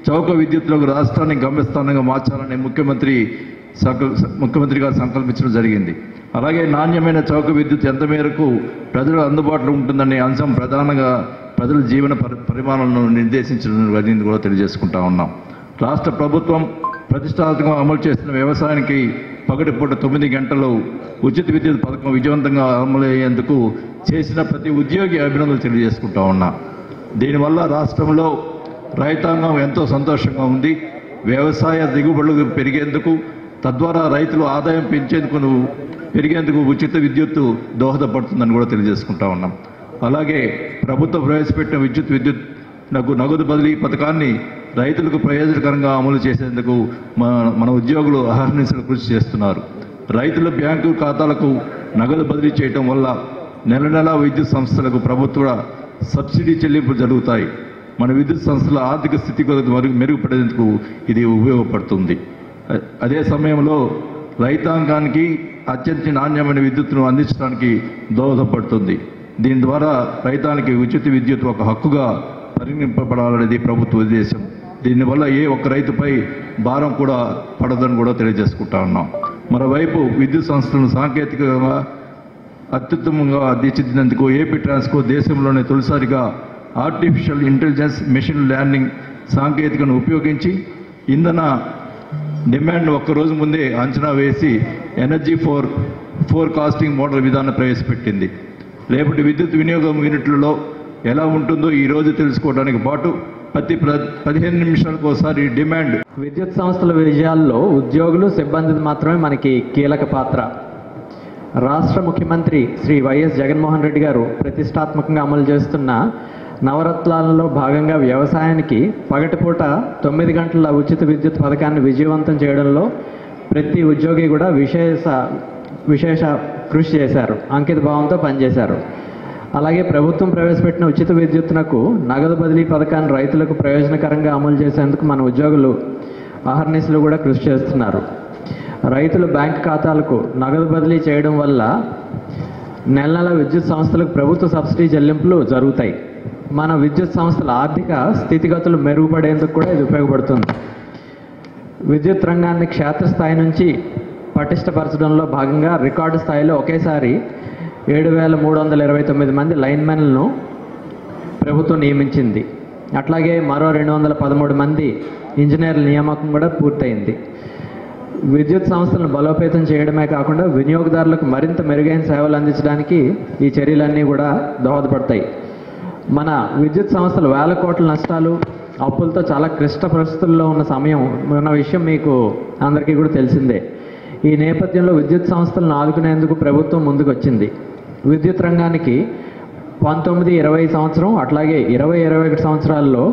చౌక విద్యుత్తులకు రాష్ట్రాన్ని గమ్యస్థానంగా మార్చాలని ముఖ్యమంత్రి గారు సంకల్పించడం జరిగింది. అలాగే నాణ్యమైన చౌక విద్యుత్ ఎంత మేరకు ప్రజలకు అందుబాటులో ఉంటుందనే అంశం ప్రధానంగా ప్రజల జీవన పరిమాణాలను నిర్దేశించడం కూడా తెలియజేసుకుంటా ఉన్నాం. రాష్ట్ర ప్రభుత్వం ప్రతిష్టాత్మకంగా అమలు చేస్తున్న వ్యవసాయానికి పగటిపూట 9 గంటలు ఉచిత విద్యుత్ పథకం విజయవంతంగా అమలయ్యేందుకు చేసిన ప్రతి ఉద్యోగి అభినందనలు తెలియజేసుకుంటా ఉన్నా. దీనివల్ల రాష్ట్రంలో రైతాంగం ఎంతో సంతోషంగా ఉంది. వ్యవసాయ దిగుబడులు పెరిగేందుకు, తద్వారా రైతులు ఆదాయం పెరిగేందుకు ఉచిత విద్యుత్తు దోహదపడుతుందని కూడా తెలియజేసుకుంటా ఉన్నాం. అలాగే ప్రభుత్వం ప్రవేశపెట్టిన విద్యుత్ నగదు బదిలీ పథకాన్ని రైతులకు ప్రయోజనకరంగా అమలు చేసేందుకు మన ఉద్యోగులు అహర్నిశలు కృషి చేస్తున్నారు. రైతుల బ్యాంకు ఖాతాలకు నగదు బదిలీ చేయడం వల్ల నెల నెలా విద్యుత్ సంస్థలకు ప్రభుత్వ సబ్సిడీ చెల్లింపులు జరుగుతాయి. మన విద్యుత్ సంస్థల ఆర్థిక స్థితిగతులు మెరుగుపడేందుకు ఇది ఉపయోగపడుతుంది. అదే సమయంలో రైతాంగానికి అత్యంత నాణ్యమైన విద్యుత్తును అందించడానికి దోహదపడుతుంది. దీని ద్వారా రైతానికి ఉచిత విద్యుత్ ఒక హక్కుగా పరిగణింపబడాలనేది ప్రభుత్వ ఉద్దేశం. దీనివల్ల ఏ ఒక్క రైతుపై భారం కూడా పడదని కూడా తెలియజేసుకుంటా ఉన్నాం. మరోవైపు విద్యుత్ సంస్థలను సాంకేతికంగా అత్యుత్తమంగా తీర్చిదిద్దేందుకు ఏపీ ట్రాన్స్కో దేశంలోనే తొలిసారిగా ఆర్టిఫిషియల్ ఇంటెలిజెన్స్ మెషిన్ లెర్నింగ్ సాంకేతికను ఉపయోగించి ఇంధన డిమాండ్ ఒక్కరోజు ముందే అంచనా వేసి ఎనర్జీ ఫోర్కాస్టింగ్ మోడల్ విధానం ప్రవేశపెట్టింది. రేపటి విద్యుత్ వినియోగం యూనిట్లలో ఎలా ఉంటుందో ఈరోజు తెలుసుకోవడానికి పాటు ప్రతి 15 నిమిషాలకు ఒకసారి డిమాండ్. విద్యుత్ సంస్థల విజయాల్లో ఉద్యోగులు సిబ్బంది మాత్రమే మనకి కీలక పాత్ర. రాష్ట్ర ముఖ్యమంత్రి శ్రీ వైఎస్ జగన్మోహన్ రెడ్డి గారు ప్రతిష్టాత్మకంగా అమలు చేస్తున్న నవరత్నాలలో భాగంగా వ్యవసాయానికి పగటిపూట 9 గంటల ఉచిత విద్యుత్ పథకాన్ని విజయవంతం చేయడంలో ప్రతి ఉద్యోగి కూడా విశేష కృషి చేశారు, అంకిత భావంతో పనిచేశారు. అలాగే ప్రభుత్వం ప్రవేశపెట్టిన ఉచిత విద్యుత్తునకు నగదు బదిలీ పథకాన్ని రైతులకు ప్రయోజనకరంగా అమలు చేసేందుకు మన ఉద్యోగులు అహర్నిశలు కూడా కృషి చేస్తున్నారు. రైతుల బ్యాంక్ ఖాతాలకు నగదు బదిలీ చేయడం వల్ల నెల నెల విద్యుత్ సంస్థలకు ప్రభుత్వ సబ్సిడీ చెల్లింపులు జరుగుతాయి. మన విద్యుత్ సంస్థల ఆర్థిక స్థితిగతులు మెరుగుపడేందుకు కూడా ఇది ఉపయోగపడుతుంది. విద్యుత్ రంగాన్ని క్షేత్రస్థాయి నుంచి పటిష్టపరచడంలో భాగంగా రికార్డు స్థాయిలో ఒకేసారి 7,329 మంది లైన్మెన్లను ప్రభుత్వం నియమించింది. అట్లాగే మరో 213 మంది ఇంజనీర్ల నియామకం కూడా పూర్తయింది. విద్యుత్ సంస్థలను బలోపేతం చేయడమే కాకుండా వినియోగదారులకు మరింత మెరుగైన సేవలు అందించడానికి ఈ చర్యలన్నీ కూడా దోహదపడతాయి. మన విద్యుత్ సంస్థలు వేల కోట్ల నష్టాలు అప్పులతో చాలా క్లిష్ట పరిస్థితుల్లో ఉన్న సమయం ఉన్న విషయం మీకు అందరికీ కూడా తెలిసిందే. ఈ నేపథ్యంలో విద్యుత్ సంస్థలను ఆదుకునేందుకు ప్రభుత్వం ముందుకు వచ్చింది. విద్యుత్ రంగానికి 19-20 సంవత్సరం అట్లాగే 20-21 సంవత్సరాల్లో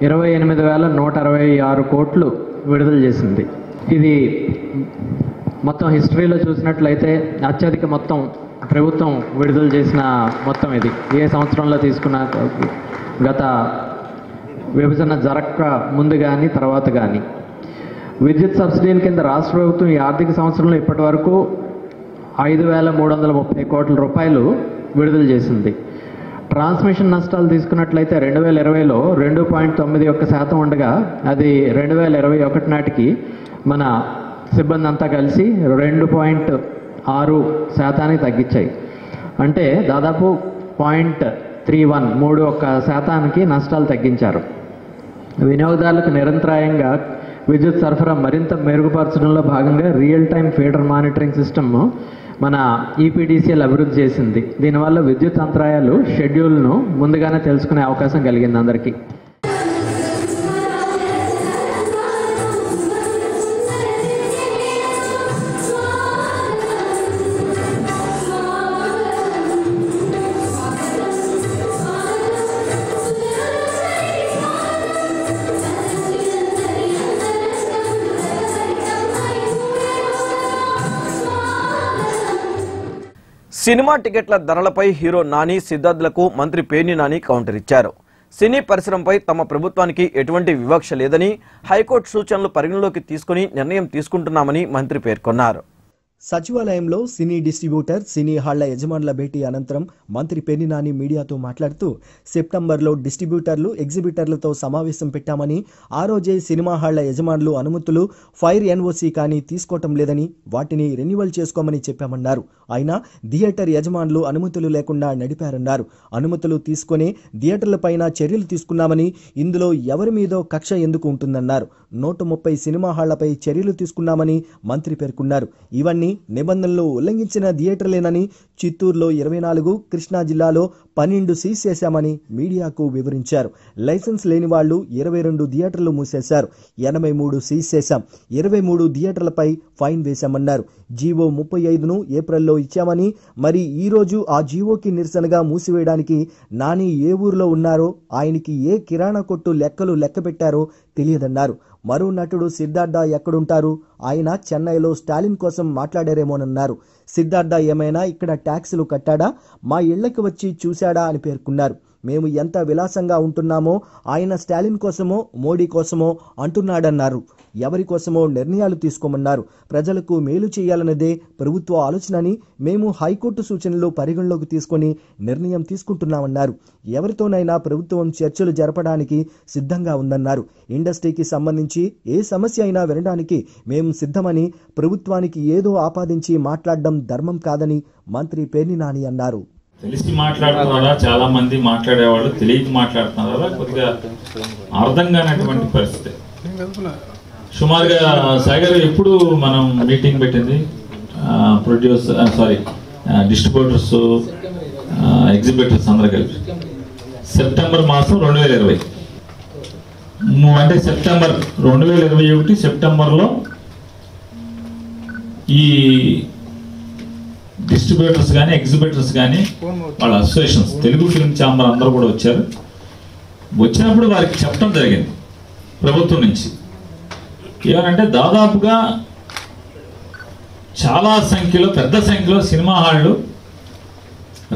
28,166 కోట్లు విడుదల చేసింది. ఇది మొత్తం హిస్టరీలో చూసినట్లయితే అత్యధిక మొత్తం ప్రభుత్వం విడుదల చేసిన మొత్తం ఇది ఏ సంవత్సరంలో తీసుకున్న గత విభజన జరగక ముందు కానీ తర్వాత కానీ. విద్యుత్ సబ్సిడీల కింద రాష్ట్ర ప్రభుత్వం ఈ ఆర్థిక సంవత్సరంలో ఇప్పటి వరకు 5,330 కోట్ల రూపాయలు విడుదల చేసింది. ట్రాన్స్మిషన్ నష్టాలు తీసుకున్నట్లయితే 2020లో 2.91% ఉండగా అది 2021 నాటికి మన సిబ్బంది అంతా కలిసి 2.6% తగ్గించాయి. అంటే దాదాపు 0.31% నష్టాలు తగ్గించారు. వినియోగదారులకు నిరంతరాయంగా విద్యుత్ సరఫరా మరింత మెరుగుపరచడంలో భాగంగా real time feeder monitoring system మన ఈపీడీసీఎల్ అభివృద్ధి చేసింది. దీనివల్ల విద్యుత్ అంతరాయాలు షెడ్యూల్ను ముందుగానే తెలుసుకునే అవకాశం కలిగింది అందరికీ. సినిమా టికెట్ల ధరలపై హీరో నాని, సిద్ధార్థులకు మంత్రి పేర్ని నాని కౌంటర్ ఇచ్చారు. సినీ పరిశ్రమపై తమ ప్రభుత్వానికి ఎటువంటి వివక్ష లేదని, హైకోర్టు సూచనలు పరిగణలోకి తీసుకుని నిర్ణయం తీసుకుంటున్నామని మంత్రి పేర్కొన్నారు. సచివాలయంలో సినీ డిస్ట్రిబ్యూటర్, సినీ హాళ్ల యజమానుల భేటీ అనంతరం మంత్రి పేర్ని నాని మీడియాతో మాట్లాడుతూ సెప్టెంబర్లో డిస్ట్రిబ్యూటర్లు, ఎగ్జిబిటర్లతో సమావేశం పెట్టామని, ఆ రోజే సినిమా హాళ్ల యజమానులు అనుమతులు ఫైర్ ఎన్ఓసి కానీ తీసుకోవటం లేదని, వాటిని రెన్యువల్ చేసుకోమని చెప్పామన్నారు. అయినా థియేటర్ యజమానులు అనుమతులు లేకుండా నడిపారన్నారు. అనుమతులు తీసుకునే థియేటర్లపైన చర్యలు తీసుకున్నామని, ఇందులో ఎవరి మీదో కక్ష ఎందుకు ఉంటుందన్నారు. 130 సినిమా హాళ్లపై చర్యలు తీసుకున్నామని మంత్రి పేర్కొన్నారు. ఇవన్నీ నిబంధనలు ఉల్లంఘించిన థియేటర్లేనని, చిత్తూరులో 24, కృష్ణా జిల్లాలో 12 సీజ్ చేశామని మీడియాకు వివరించారు. లైసెన్స్ లేని వాళ్లు 22 థియేటర్లు మూసేశారు. 83 సీజ్ చేశాం. 23 థియేటర్లపై ఫైన్ వేశామన్నారు. జీవో 35ను ఏప్రిల్లో ఇచ్చామని, మరి ఈ రోజు ఆ జీవోకి నిరసనగా మూసివేయడానికి నాని ఏ ఊర్లో ఉన్నారో, ఆయనకి ఏ కిరాణా కొట్టు లెక్కలు లెక్కపెట్టారో తెలియదన్నారు. మరో నటుడు సిద్ధార్థ ఎక్కడుంటారు? ఆయన చెన్నైలో స్టాలిన్ కోసం మాట్లాడారేమోనన్నారు. సిద్ధార్థ ఏమైనా ఇక్కడ ట్యాక్సులు కట్టాడా? మా ఇళ్లకి వచ్చి చూశాడా అని పేర్కొన్నారు. మేము ఎంత విలాసంగా ఉంటున్నామో ఆయన స్టాలిన్ కోసమో మోడీ కోసమో అంటున్నాడన్నారు. ఎవరి కోసమో నిర్ణయాలు తీసుకోమన్నారు. ప్రజలకు మేలు చేయాలన్నదే ప్రభుత్వ ఆలోచనని, మేము హైకోర్టు సూచనలు పరిగణలోకి తీసుకొని నిర్ణయం తీసుకుంటున్నామన్నారు. ఎవరితోనైనా ప్రభుత్వం చర్చలు జరపడానికి సిద్ధంగా ఉందన్నారు. ఇండస్ట్రీకి సంబంధించి ఏ సమస్య అయినా వినడానికి మేము సిద్ధమని, ప్రభుత్వానికి ఏదో ఆపాదించి మాట్లాడడం ధర్మం కాదని మంత్రి పేర్ని నాని అన్నారు. తెలిసి మాట్లాడుతున్నారా, చాలా మంది మాట్లాడేవాళ్ళు తెలియక మాట్లాడుతున్నారా, కొద్దిగా అర్థం కానటువంటి పరిస్థితి. సుమారుగా సాగర్ ఎప్పుడు మనం మీటింగ్ పెట్టింది డిస్ట్రిబ్యూటర్స్, ఎగ్జిబిటర్స్ అందరూ కలిపి సెప్టెంబర్ మాసం 2020, అంటే సెప్టెంబర్ 2021 సెప్టెంబర్లో ఈ డిస్ట్రిబ్యూటర్స్ కానీ ఎగ్జిబిటర్స్ కానీ వాళ్ళ అసోసియేషన్స్, తెలుగు ఫిల్మ్ ఛాంబర్ అందరూ కూడా వచ్చారు. వచ్చినప్పుడు వారికి చెప్పడం జరిగింది ప్రభుత్వం నుంచి ఏమనంటే, దాదాపుగా చాలా సంఖ్యలో, పెద్ద సంఖ్యలో సినిమా హాళ్ళు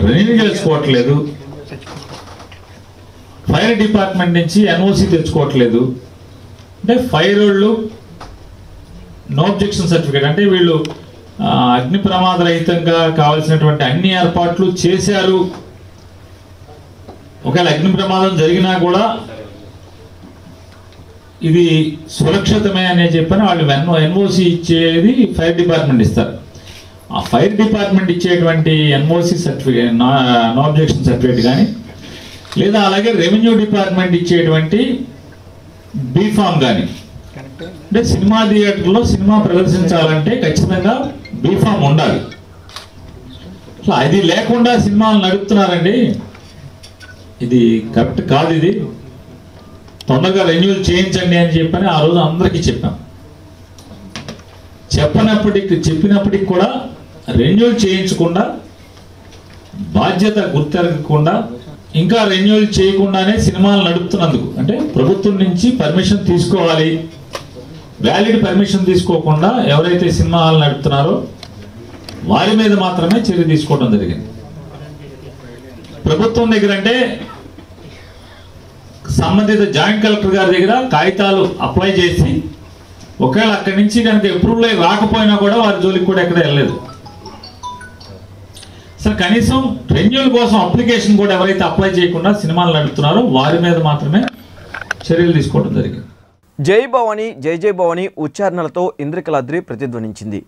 రెన్యూ చేసుకోవట్లేదు, ఫైర్ డిపార్ట్మెంట్ నుంచి ఎన్ఓసి తెచ్చుకోవట్లేదు. అంటే ఫైర్ వాళ్ళు నో అబ్జెక్షన్ సర్టిఫికేట్, అంటే వీళ్ళు అగ్ని ప్రమాద రహితంగా కావాల్సినటువంటి అన్ని ఏర్పాట్లు చేశారు, ఒకవేళ అగ్ని ప్రమాదం జరిగినా కూడా ఇది సురక్షితమే అనే చెప్పని వాళ్ళు ఎన్ఓసి ఇచ్చేది ఫైర్ డిపార్ట్మెంట్ ఇస్తారు. ఆ ఫైర్ డిపార్ట్మెంట్ ఇచ్చేటువంటి NOC certificate, no objection certificate కానీ, లేదా అలాగే రెవెన్యూ డిపార్ట్మెంట్ ఇచ్చేటువంటి బీఫామ్ కానీ, అంటే సినిమా థియేటర్లో సినిమా ప్రదర్శించాలంటే ఖచ్చితంగా బీఫామ్ ఉండాలి. అట్లా అది లేకుండా సినిమాలు నడుపుతున్నారండి, ఇది కరెక్ట్ కాదు. ఇది తొందరగా రెన్యూల్ చేయించండి అని చెప్పని ఆ రోజు అందరికీ చెప్పాం. చెప్పినప్పటికీ కూడా రెన్యూల్ చేయించకుండా, బాధ్యత గుర్తెరగకుండా, ఇంకా రెన్యూల్ చేయకుండానే సినిమాలు నడుపుతున్నందుకు, అంటే ప్రభుత్వం నుంచి పర్మిషన్ తీసుకోవాలి, వ్యాలిడ్ పర్మిషన్ తీసుకోకుండా ఎవరైతే సినిమా హాల్ నడుపుతున్నారో వారి మీద మాత్రమే చర్య తీసుకోవడం జరిగింది. ప్రభుత్వం దగ్గర అంటే సంబంధిత జాయింట్ కలెక్టర్ గారి దగ్గర కాగితాలు అప్లై చేసి, ఒకవేళ అక్కడి నుంచి కనుక అప్రూవల్ అయి రాకపోయినా కూడా వారి జోలికి కూడా ఎక్కడ వెళ్ళలేదు. సార్ కనీసం రెన్యూల్ కోసం అప్లికేషన్ కూడా ఎవరైతే అప్లై చేయకుండా సినిమాలు నడుపుతున్నారో వారి మీద మాత్రమే చర్యలు తీసుకోవడం జరిగింది. జై భవానీ జై జై భవానీ ఉచ్చారణలతో ఇంద్రకీలాద్రి ప్రతిధ్వనించింది.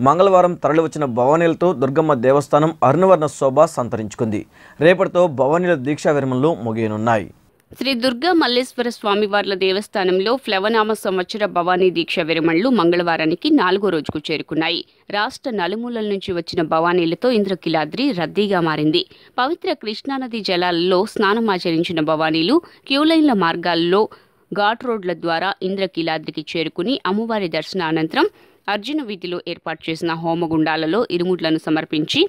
మంగళవారం తరలివచ్చిన భవానీలతో దుర్గమ్మ దేవస్థానం అరుణవర్ణ శోభ సంతరించుకుంది. రేపటితో భవానీల దీక్షా విరమణలు ముగియనున్నాయి. శ్రీ దుర్గా మల్లేశ్వర స్వామివార్ల దేవస్థానంలో ప్లవనామ సంవత్సర భవానీ దీక్ష విరమణలు మంగళవారానికి 4వ రోజుకు చేరుకున్నాయి. రాష్ట్ర నలుమూలల నుంచి వచ్చిన భవానీలతో ఇంద్రకీలాద్రి రద్దీగా మారింది. పవిత్ర కృష్ణానది జలాలలో స్నానమాచరించిన భవానీలు క్యూలైన్ల మార్గాల్లో ఘాట్ రోడ్ల ద్వారా ఇంద్రకీలాద్రికి చేరుకుని అమ్మవారి దర్శనానంతరం అర్జున వీధిలో ఏర్పాటు చేసిన హోమగుండాలలో ఇరుముడ్లను సమర్పించి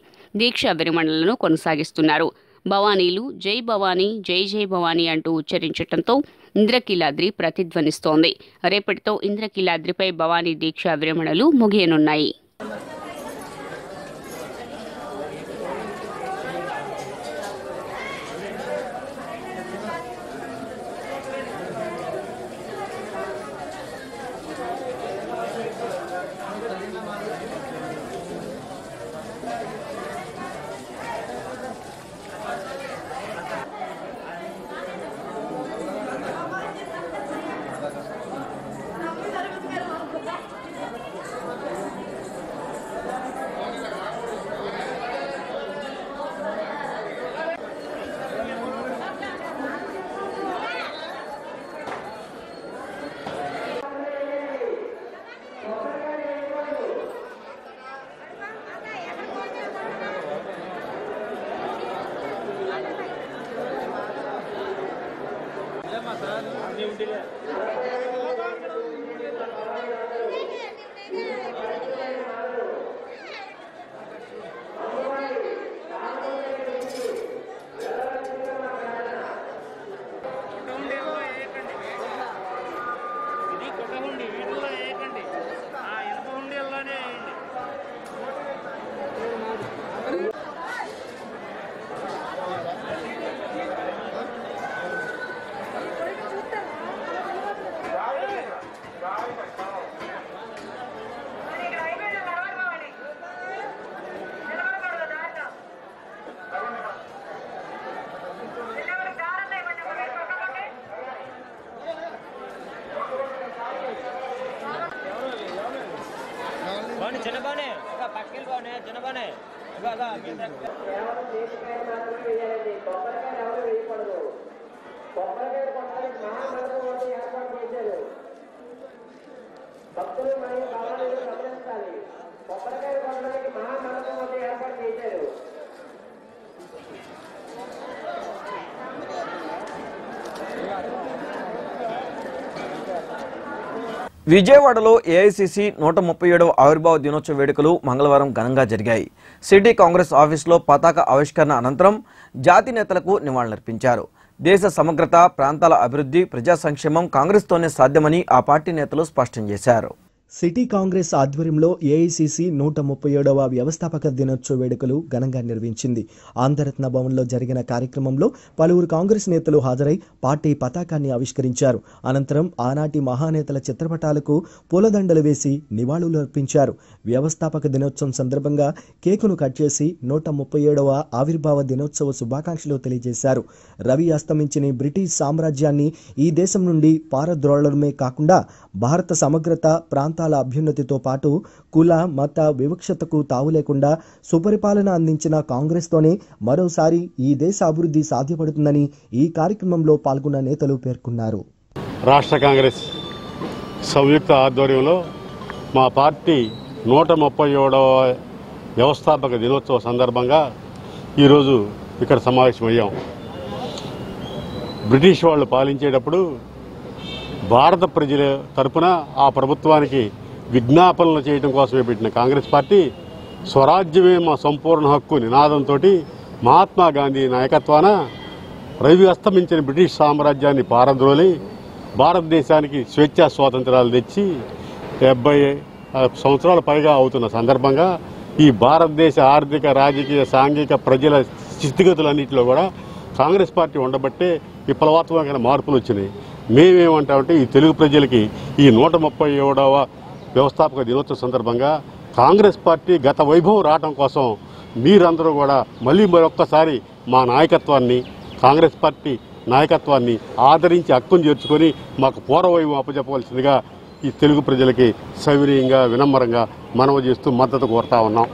దీక్షా విరమణలను కొనసాగిస్తున్నారు. భవానీలు జై భవానీ జై జై భవానీ అంటూ ఉచ్చరించడంతో ఇంద్రకీలాద్రి ప్రతిధ్వనిస్తోంది. రేపటితో ఇంద్రకీలాద్రిపై భవానీ దీక్షా విరమణలు ముగియనున్నాయి. విజయవాడలో ఏఐసీసీ 137వ ఆవిర్భావ దినోత్సవ వేడుకలు మంగళవారం ఘనంగా జరిగాయి. సిటీ కాంగ్రెస్ ఆఫీసులో పతాక ఆవిష్కరణ అనంతరం జాతి నేతలకు నివాళులర్పించారు. దేశ సమగ్రత, ప్రాంతాల అభివృద్ధి, ప్రజా సంక్షేమం కాంగ్రెస్తోనే సాధ్యమని ఆ పార్టీ నేతలు స్పష్టం చేశారు. సిటీ కాంగ్రెస్ ఆధ్వర్యంలో ఏఐసీసీ 137వ వ్యవస్థాపక దినోత్సవ వేడుకలు ఘనంగా నిర్వహించింది. ఆంధ్రరత్న భవన్లో జరిగిన కార్యక్రమంలో పలువురు కాంగ్రెస్ నేతలు హాజరై పార్టీ పతాకాన్ని ఆవిష్కరించారు. అనంతరం ఆనాటి మహానేతల చిత్రపటాలకు పూలదండలు వేసి నివాళులు అర్పించారు. వ్యవస్థాపక దినోత్సవం సందర్భంగా కేకును కట్ చేసి 137వ ఆవిర్భావ దినోత్సవ శుభాకాంక్షలు తెలియజేశారు. రవి అస్తమించిన బ్రిటిష్ సామ్రాజ్యాన్ని ఈ దేశం నుండి పారద్రోలడమే కాకుండా భారత సమగ్రత, ప్రాంతాల అభ్యున్నతితో పాటు కుల, మత వివక్షతకు తావు లేకుండా సుపరిపాలన అందించిన కాంగ్రెస్తోనే మరోసారి ఈ దేశ అభివృద్ధి సాధ్యపడుతుందని ఈ కార్యక్రమంలో పాల్గొన్న నేతలు పేర్కొన్నారు. రాష్ట్ర కాంగ్రెస్ సంయుక్త ఆధ్వర్యంలో మా పార్టీ 137వ వ్యవస్థాపక దినోత్సవ సందర్భంగా ఈరోజు ఇక్కడ సమావేశమయ్యాం. బ్రిటిష్ వాళ్ళు పాలించేటప్పుడు భారత ప్రజల తరపున ఆ ప్రభుత్వానికి విజ్ఞాపనలు చేయడం కోసమే పెట్టిన కాంగ్రెస్ పార్టీ స్వరాజ్యమే మా సంపూర్ణ హక్కు నినాదంతో మహాత్మా గాంధీ నాయకత్వాన రవి అస్తమించిన బ్రిటిష్ సామ్రాజ్యాన్ని పారద్రోలి భారతదేశానికి స్వేచ్ఛా స్వాతంత్రాలు తెచ్చి 70 సంవత్సరాల పైగా అవుతున్న సందర్భంగా ఈ భారతదేశ ఆర్థిక రాజకీయ సాంఘిక ప్రజల స్థితిగతులన్నింటిలో కూడా కాంగ్రెస్ పార్టీ ఉండబట్టే విప్లవాత్మకమైన మార్పులు వచ్చినాయి. మేమేమంటామంటే ఈ తెలుగు ప్రజలకి ఈ 137వ వ్యవస్థాపక దినోత్సవ సందర్భంగా కాంగ్రెస్ పార్టీ గత వైభవం రావడం కోసం మీరందరూ కూడా మళ్ళీ మరొక్కసారి మా నాయకత్వాన్ని కాంగ్రెస్ పార్టీ నాయకత్వాన్ని ఆదరించి హక్కును చేర్చుకొని మాకు పూర్వవైభవం అప్పచెప్పవలసిందిగా ఈ తెలుగు ప్రజలకి సవినయంగా వినమ్రంగా మనవి చేస్తూ మద్దతు కోరుతా ఉన్నాం.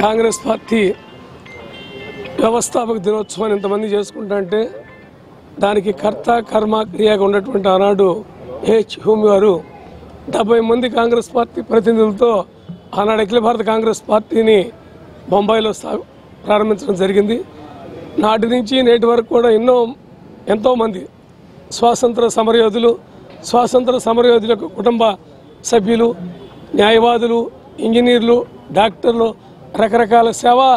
కాంగ్రెస్ పార్టీ వ్యవస్థాపక దినోత్సవాన్ని ఇంతమంది చేసుకుంటుంటే దానికి కర్త కర్మ క్రియగా ఉన్నటువంటి ఆనాడు హెచ్ హ్యూమ్ గారు 70 మంది కాంగ్రెస్ పార్టీ ప్రతినిధులతో ఆనాడు అఖిల భారత కాంగ్రెస్ పార్టీని బొంబాయిలో ప్రారంభించడం జరిగింది. నాటి నుంచి నేటి వరకు కూడా ఎంతోమంది స్వాతంత్ర సమరయోధులకు కుటుంబ సభ్యులు, న్యాయవాదులు, ఇంజనీర్లు, డాక్టర్లు, రకరకాల సేవా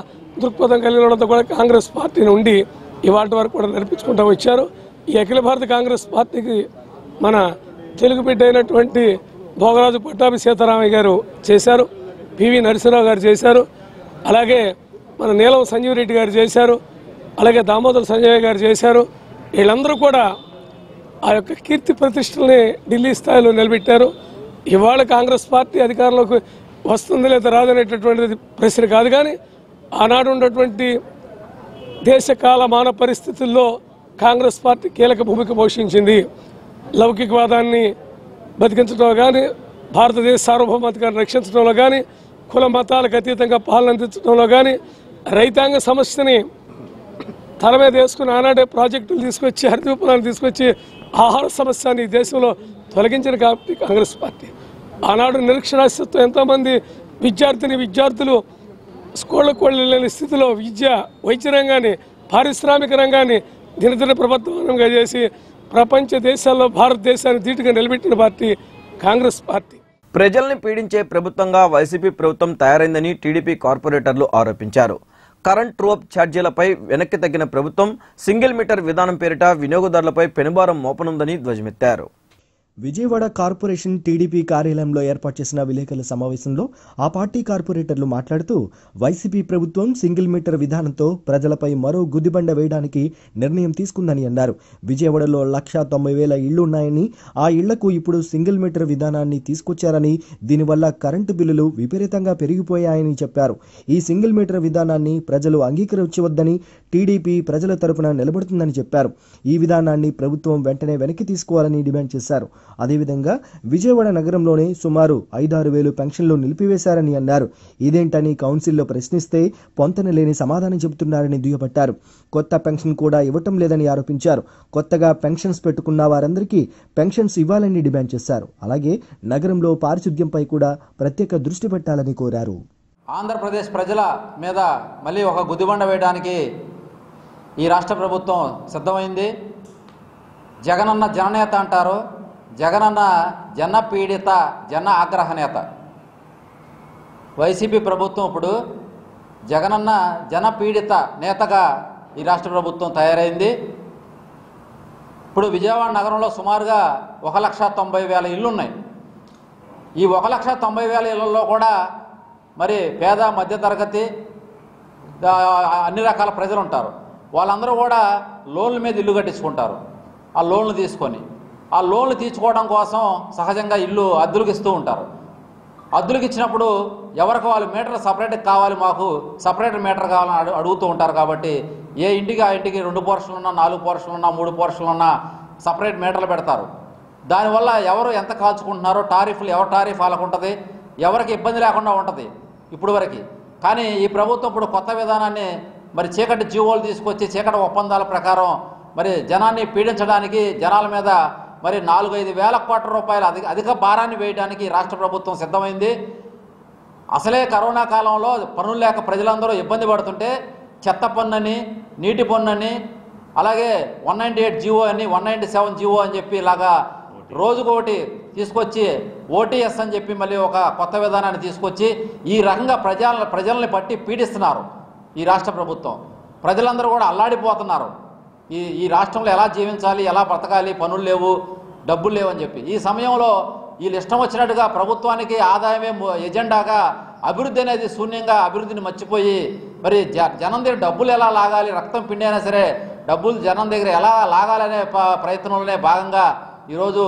దృక్పథం కలిగిన వాళ్ళతో కూడా కాంగ్రెస్ పార్టీ నుండి ఇవాటి వరకు కూడా నడిపించుకుంటూ వచ్చారు. ఈ అఖిల భారత కాంగ్రెస్ పార్టీకి మన తెలుగు బిడ్డ అయినటువంటి భోగరాజు పట్టాభి సీతారామయ్య గారు చేశారు, పివి నరసింహరావు గారు చేశారు, అలాగే మన నీలం సంజీవ్ రెడ్డి గారు చేశారు, అలాగే దామోదర సంజయ్ గారు చేశారు. వీళ్ళందరూ కూడా ఆ యొక్క కీర్తి ప్రతిష్టల్ని ఢిల్లీ స్థాయిలో నిలబెట్టారు. ఇవాళ కాంగ్రెస్ పార్టీ అధికారంలోకి వస్తుంది లేదా రాదనేటటువంటిది ప్రశ్న కాదు, కానీ ఆనాడు ఉన్నటువంటి దేశ కాలమాన పరిస్థితుల్లో కాంగ్రెస్ పార్టీ కీలక భూమిక పోషించింది. లౌకికవాదాన్ని బతికించడంలో కానీ, భారతదేశ సార్వభౌమాధికారాన్ని రక్షించడంలో కానీ, కుల మతాలకు అతీతంగా పాలన అందించడంలో కానీ, రైతాంగ సమస్యని తల మీద వేసుకుని ఆనాడే ప్రాజెక్టులు తీసుకొచ్చి, హరిత విప్లవాన్ని తీసుకొచ్చి ఆహార సమస్యని ఈ దేశంలో తొలగించిన కాబట్టి కాంగ్రెస్ పార్టీ. ఆనాడు నిరక్షరాస్యతతో ఎంతోమంది విద్యార్థులు స్కూళ్ళకు వెళ్ళలేని స్థితిలో విద్య, వైద్య రంగాన్ని, పారిశ్రామిక రంగాన్ని దినదిన ప్రవర్తమానంగా చేసి ప్రపంచ దేశాల్లో భారతదేశాన్ని ధీటుగా నిలబెట్టిన పార్టీ కాంగ్రెస్ పార్టీ. ప్రజల్ని పీడించే ప్రభుత్వంగా వైసీపీ ప్రభుత్వం తయారైందని టీడీపీ కార్పొరేటర్లు ఆరోపించారు. కరెంట్ ట్రూఅప్ ఛార్జీలపై వెనక్కి తగ్గిన ప్రభుత్వం సింగిల్ మీటర్ విధానం పేరిట వినియోగదారులపై పెనుభారం మోపనుందని ధ్వజమెత్తారు. విజయవాడ కార్పొరేషన్ టీడీపీ కార్యాలయంలో ఏర్పాటు చేసిన విలేకరుల సమావేశంలో ఆ పార్టీ కార్పొరేటర్లు మాట్లాడుతూ వైసీపీ ప్రభుత్వం సింగిల్ మీటర్ విధానంతో ప్రజలపై మరో గుదిబండ వేయడానికి నిర్ణయం తీసుకుందని అన్నారు. విజయవాడలో 190,000 ఇళ్లు ఉన్నాయని, ఆ ఇళ్లకు ఇప్పుడు సింగిల్ మీటర్ విధానాన్ని తీసుకొచ్చారని, దీనివల్ల కరెంటు బిల్లులు విపరీతంగా పెరిగిపోయాయని చెప్పారు. ఈ సింగిల్ మీటర్ విధానాన్ని ప్రజలు అంగీకరించవద్దని టీడీపీ ప్రజల తరపున నిలబడుతుందని చెప్పారు. ఈ విధానాన్ని ప్రభుత్వం వెంటనే వెనక్కి తీసుకోవాలని డిమాండ్ చేశారు. అదేవిధంగా విజయవాడ నగరంలోనే సుమారు 5-6 పెన్షన్లు నిలిపివేశారని అన్నారు. ఇదేంటని కౌన్సిల్లో ప్రశ్నిస్తే పొంతన లేని సమాధానం చెబుతున్నారని దుయ్యబట్టారు. కొత్త పెన్షన్ కూడా ఇవ్వటం లేదని ఆరోపించారు. కొత్తగా పెన్షన్స్ పెట్టుకున్న వారందరికీ పెన్షన్స్ ఇవ్వాలని డిమాండ్ చేశారు. అలాగే నగరంలో పారిశుద్ధ్యంపై కూడా ప్రత్యేక దృష్టి పెట్టాలని కోరారు. ఆంధ్రప్రదేశ్ ప్రజల మీద మళ్ళీ ఒక గుదిబండ వేయడానికి ఈ రాష్ట్ర ప్రభుత్వం సిద్ధమైంది. జగనన్న జననేత అంటారు, జగనన్న జన పీడిత జన ఆగ్రహ నేత. వైసీపీ ప్రభుత్వం ఇప్పుడు జగనన్న జన పీడిత నేతగా ఈ రాష్ట్ర ప్రభుత్వం తయారైంది. ఇప్పుడు విజయవాడ నగరంలో సుమారుగా 1,90,000 ఇళ్ళు ఉన్నాయి. ఈ 1,90,000 ఇళ్లలో కూడా మరి పేద మధ్యతరగతి అన్ని రకాల ప్రజలు ఉంటారు. వాళ్ళందరూ కూడా లోన్ల మీద ఇల్లు కట్టించుకుంటారు. ఆ లోన్లు తీసుకొని ఆ లోన్లు తీర్చుకోవడం కోసం సహజంగా ఇల్లు అద్దెలకు ఇస్తూ ఉంటారు. అద్దెలకు ఇచ్చినప్పుడు ఎవరికి వాళ్ళు మీటర్ సపరేట్గా కావాలి, మాకు సపరేట్ మీటర్ కావాలని అడుగుతూ ఉంటారు. కాబట్టి ఏ ఇంటికి ఆ ఇంటికి 2 పోర్షన్లు ఉన్నా, 4 పోర్షన్లు ఉన్నా, 3 పోర్షన్లు ఉన్నా సపరేట్ మీటర్లు పెడతారు. దానివల్ల ఎవరు ఎంత కాల్చుకుంటున్నారో టారిఫ్లు ఎవరు టారిఫ్ వాళ్ళకు ఉంటుంది, ఎవరికి ఇబ్బంది లేకుండా ఉంటుంది ఇప్పుడు వరకు. కానీ ఈ ప్రభుత్వం ఇప్పుడు కొత్త విధానాన్ని మరి చీకటి జీవోలు తీసుకొచ్చి చీకటి ఒప్పందాల ప్రకారం మరి జనాన్ని పీడించడానికి, జనాల మీద మరి 4-5 వేల కోట్ల రూపాయల అధిక భారాన్ని వేయడానికి రాష్ట్ర ప్రభుత్వం సిద్ధమైంది. అసలే కరోనా కాలంలో పనులు లేక ప్రజలందరూ ఇబ్బంది పడుతుంటే చెత్త పన్నుని, నీటి పన్నుని, అలాగే 198 జీవో అని 197 జీవో అని చెప్పి ఇలాగా రోజుకోటి తీసుకొచ్చి ఓటీఎస్ అని చెప్పి మళ్ళీ ఒక కొత్త విధానాన్ని తీసుకొచ్చి ఈ రకంగా ప్రజల్ని పట్టి పీడిస్తున్నారు ఈ రాష్ట్ర ప్రభుత్వం. ప్రజలందరూ కూడా అల్లాడిపోతున్నారు. ఈ రాష్ట్రంలో ఎలా జీవించాలి, ఎలా బ్రతకాలి, పనులు లేవు, డబ్బులు లేవు అని చెప్పి. ఈ సమయంలో వీళ్ళు ఇష్టం వచ్చినట్టుగా ప్రభుత్వానికి ఆదాయమే ఎజెండాగా అభివృద్ధి అనేది శూన్యంగా అభివృద్ధిని మర్చిపోయి మరి జనం దగ్గర డబ్బులు ఎలా లాగాలి, రక్తం పిండి అయినా సరే డబ్బులు జనం దగ్గర ఎలా లాగాలనే ప్రయత్నంలోనే భాగంగా ఈరోజు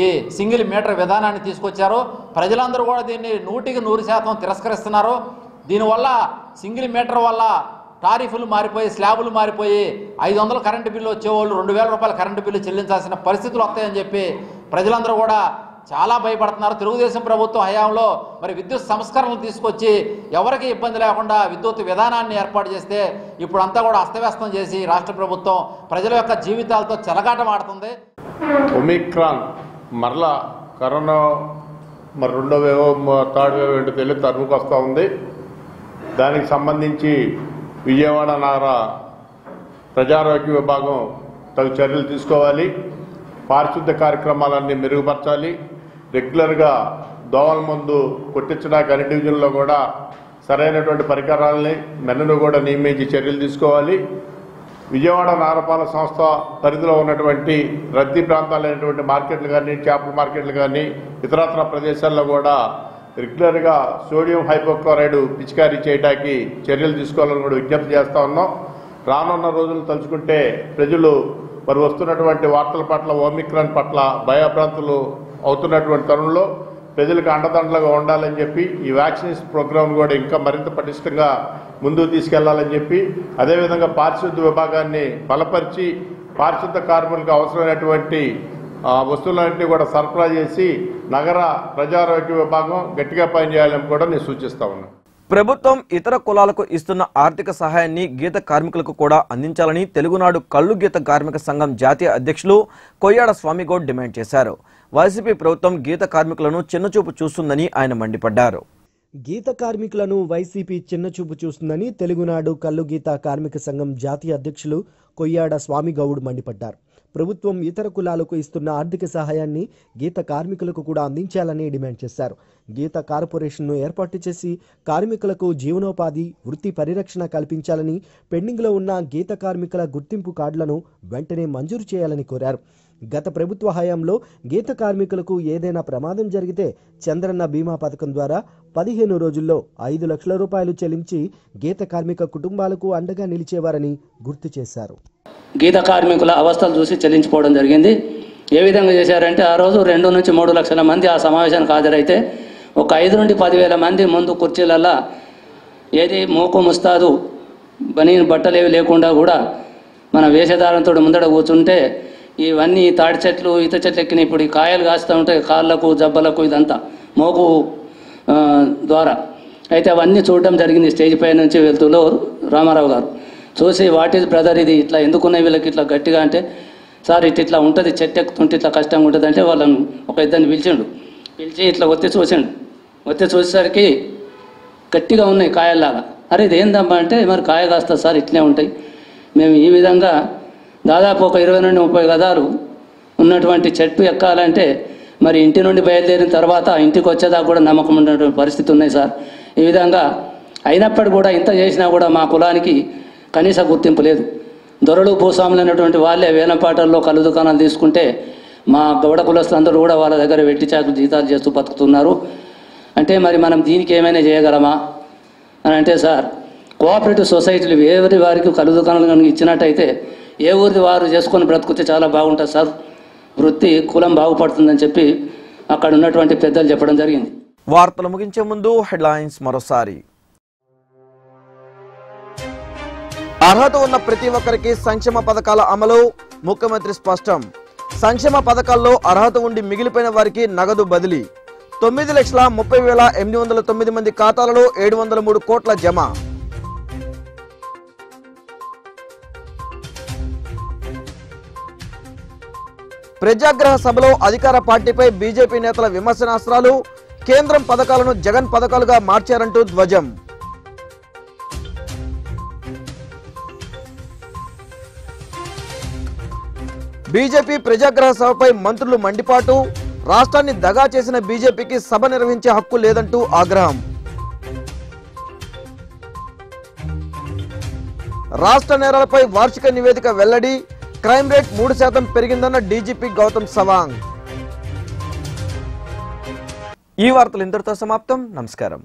ఈ సింగిల్ మీటర్ విధానాన్ని తీసుకొచ్చారు. ప్రజలందరూ కూడా దీన్ని 100% తిరస్కరిస్తున్నారు. దీనివల్ల సింగిల్ మీటర్ వల్ల టారిఫ్లు మారిపోయి, స్లాబులు మారిపోయి 500 కరెంటు బిల్లు వచ్చేవాళ్ళు 2000 రూపాయల కరెంటు బిల్లు చెల్లించాల్సిన పరిస్థితులు వస్తాయని చెప్పి ప్రజలందరూ కూడా చాలా భయపడుతున్నారు. తెలుగుదేశం ప్రభుత్వం హయాంలో మరి విద్యుత్ సంస్కరణలు తీసుకొచ్చి ఎవరికి ఇబ్బంది లేకుండా విద్యుత్ విధానాన్ని ఏర్పాటు చేస్తే ఇప్పుడు అంతా కూడా అస్తవ్యస్తం చేసి రాష్ట్ర ప్రభుత్వం ప్రజల యొక్క జీవితాలతో చెలగాటమాడుతుంది. ఒమిక్రాన్ మరలా కరోనా మరి రెండో వేవ్ థర్డ్ వేవ్ ఏంటో తెలియదు తరుముకు వస్తూ ఉంది. దానికి సంబంధించి విజయవాడ నగర ప్రజారోగ్య విభాగం తగు చర్యలు తీసుకోవాలి. పారిశుద్ధ కార్యక్రమాలన్నీ మెరుగుపరచాలి. రెగ్యులర్గా దోమల మందు కొట్టించడానికి అన్ని డివిజన్లో కూడా సరైనటువంటి పరికరాలని మెనను కూడా నియమించి చర్యలు తీసుకోవాలి. విజయవాడ నగరపాలక సంస్థ పరిధిలో ఉన్నటువంటి రద్దీ ప్రాంతాలైనటువంటి మార్కెట్లు కానీ, చేపల మార్కెట్లు కానీ, ఇతరత్ర ప్రదేశాల్లో కూడా రెగ్యులర్గా సోడియం హైపోక్లోరైడ్ పిచికారీ చేయడానికి చర్యలు తీసుకోవాలని కూడా విజ్ఞప్తి చేస్తూ ఉన్నాం. రానున్న రోజులు తలుచుకుంటే ప్రజలు మరి వస్తున్నటువంటి వార్తల పట్ల, ఓమిక్రాన్ పట్ల భయభ్రాంతులు అవుతున్నటువంటి తరుణంలో ప్రజలకు అండదండలుగా ఉండాలని చెప్పి ఈ వ్యాక్సినేషన్ ప్రోగ్రామ్ కూడా ఇంకా మరింత పటిష్టంగా ముందుకు తీసుకెళ్లాలని చెప్పి, అదేవిధంగా పారిశుద్ధ విభాగాన్ని బలపరిచి పారిశుద్ధ కార్మికులకు అవసరమైనటువంటి వస్తువులన్నింటినీ కూడా సరఫరా చేసి నగర ప్రజారోగ్య విభాగం గట్టిగా పనిచేయాలని కూడా నేను సూచిస్తా ఉన్నాను. ప్రభుత్వం ఇతర కులాలకు ఇస్తున్న ఆర్థిక సహాయాన్ని గీత కార్మికులకు కూడా అందించాలని తెలుగునాడు కళ్ళు గీత కార్మిక సంఘం జాతీయ అధ్యక్షులు కొయ్యాడ స్వామిగౌడ్ డిమాండ్ చేశారు. వైసీపీ ప్రభుత్వం గీత కార్మికులను చిన్నచూపు చూస్తుందని ఆయన మండిపడ్డారు. గీత కార్మికులను వైసీపీ చిన్నచూపు చూస్తుందని తెలుగునాడు కళ్ళు గీత కార్మిక సంఘం జాతీయ అధ్యక్షులు కొయ్యాడ స్వామిగౌడ్ మండిపడ్డారు. ప్రభుత్వం ఇతర కులాలకు ఇస్తున్న ఆర్థిక సహాయాన్ని గీత కార్మికులకు కూడా అందించాలని డిమాండ్ చేశారు. గీత కార్పొరేషన్ను ఏర్పాటు చేసి కార్మికులకు జీవనోపాధి, వృత్తి పరిరక్షణ కల్పించాలని, పెండింగ్లో ఉన్న గీత కార్మికుల గుర్తింపు కార్డులను వెంటనే మంజూరు చేయాలని కోరారు. గత ప్రభుత్వ హయాంలో గీత కార్మికులకు ఏదైనా ప్రమాదం జరిగితే చంద్రన్న బీమా పథకం ద్వారా 15 రోజుల్లో 5 లక్షల రూపాయలు చెల్లించి గీత కార్మిక కుటుంబాలకు అండగా నిలిచేవారని గుర్తు చేశారు. గీత కార్మికుల అవస్థలు చూసి చెల్లించిపోవడం జరిగింది. ఏ విధంగా చేశారంటే ఆ రోజు 2 నుంచి 3 లక్షల మంది ఆ సమావేశానికి హాజరైతే ఒక 5 నుండి 10,000 మంది ముందు కుర్చీలల్లా ఏది మోకు ముస్తాదు బనీన్ బట్టలేవి లేకుండా కూడా మన వేషధారంతో ముందడ కూర్చుంటే ఇవన్నీ తాడి చెట్లు, ఈత చెట్లు ఎక్కిన ఇప్పుడు ఈ కాయలు కాస్తూ ఉంటాయి కాళ్ళకు, జబ్బలకు, ఇదంతా మోకు ద్వారా. అయితే అవన్నీ చూడడం జరిగింది. స్టేజ్ పై నుంచి వెళ్తూలో రామారావు గారు చూసి వాట్ ఈజ్ బ్రదర్ ఇది ఇట్లా ఎందుకున్నాయి వీళ్ళకి ఇట్లా గట్టిగా అంటే, సార్ ఇట్లా ఉంటుంది, చెట్టు ఎక్కుతుంటే ఇట్లా కష్టంగా ఉంటుంది అంటే వాళ్ళని ఒక ఇద్దరిని పిలిచి ఇట్లా ఒత్తి చూసేసరికి గట్టిగా ఉన్నాయి కాయల్లాగా. అరే ఇది ఏందమ్మా అంటే, మరి కాయ కాస్తా సార్ ఇట్లే ఉంటాయి, మేము ఈ విధంగా దాదాపు ఒక 20 నుండి 30 గదాలు ఉన్నటువంటి చెట్టు ఎక్కాలంటే మరి ఇంటి నుండి బయలుదేరిన తర్వాత ఇంటికి వచ్చేదాకా కూడా నమ్మకం ఉన్నటువంటి పరిస్థితి ఉన్నాయి సార్. ఈ విధంగా అయినప్పటికీ కూడా ఇంత చేసినా కూడా మా కులానికి కనీస గుర్తింపు లేదు. దొరలు భూస్వాములు అనేటువంటి వాళ్ళే వేలంపాటల్లో కళ్ళు దుకాణాలు తీసుకుంటే మా గౌడ కులస్తులందరూ కూడా వాళ్ళ దగ్గర వెట్టి చాకు జీతాలు చేస్తూ బతుకుతున్నారు. అంటే మరి మనం దీనికి ఏమైనా చేయగలమా అని అంటే, సార్ కోఆపరేటివ్ సొసైటీలు ఎవరి వారికి కళ్ళు దుకాణాలు కనుక ఇచ్చినట్టయితే ఏ ఊరిది వారు చేసుకొని బ్రతుకుతే చాలా బాగుంటుంది సార్, వృత్తి కులం బాగుపడుతుందని చెప్పి అక్కడ ఉన్నటువంటి పెద్దలు చెప్పడం జరిగింది. వార్తలు ముగించే ముందు హెడ్లైన్స్ మరోసారి. అర్హత ఉన్న ప్రతి ఒక్కరికి సంక్షేమ పథకాల అమలు, ముఖ్యమంత్రి స్పష్టం. సంక్షేమ పథకాల్లో అర్హత ఉండి మిగిలిపోయిన వారికి నగదు బదిలీ. 9,30,809 మంది ఖాతాలలో 703 కోట్ల జమ. ప్రజాగ్రహ సభలో అధికార పార్టీపై బీజేపీ నేతల విమర్శనాస్త్రాలు. కేంద్రం పథకాలను జగన్ పథకాలుగా మార్చారంటూ ధ్వజం. బీజేపీ ప్రజాగ్రహ సభపై మంత్రులు మండిపాటు, రాష్ట్రాన్ని దగా చేసిన బీజేపీకి సభ నిర్వహించే హక్కు లేదంటూ ఆగ్రహం. రాష్ట్ర నేరాలపై వార్షిక నివేదిక వెల్లడి, క్రైమ్ రేట్ 3% పెరిగిందన్న డీజీపీ గౌతమ్ సవాంగ్. ఈ వార్తలు ఇంతటితో సమాప్తం. నమస్కారం.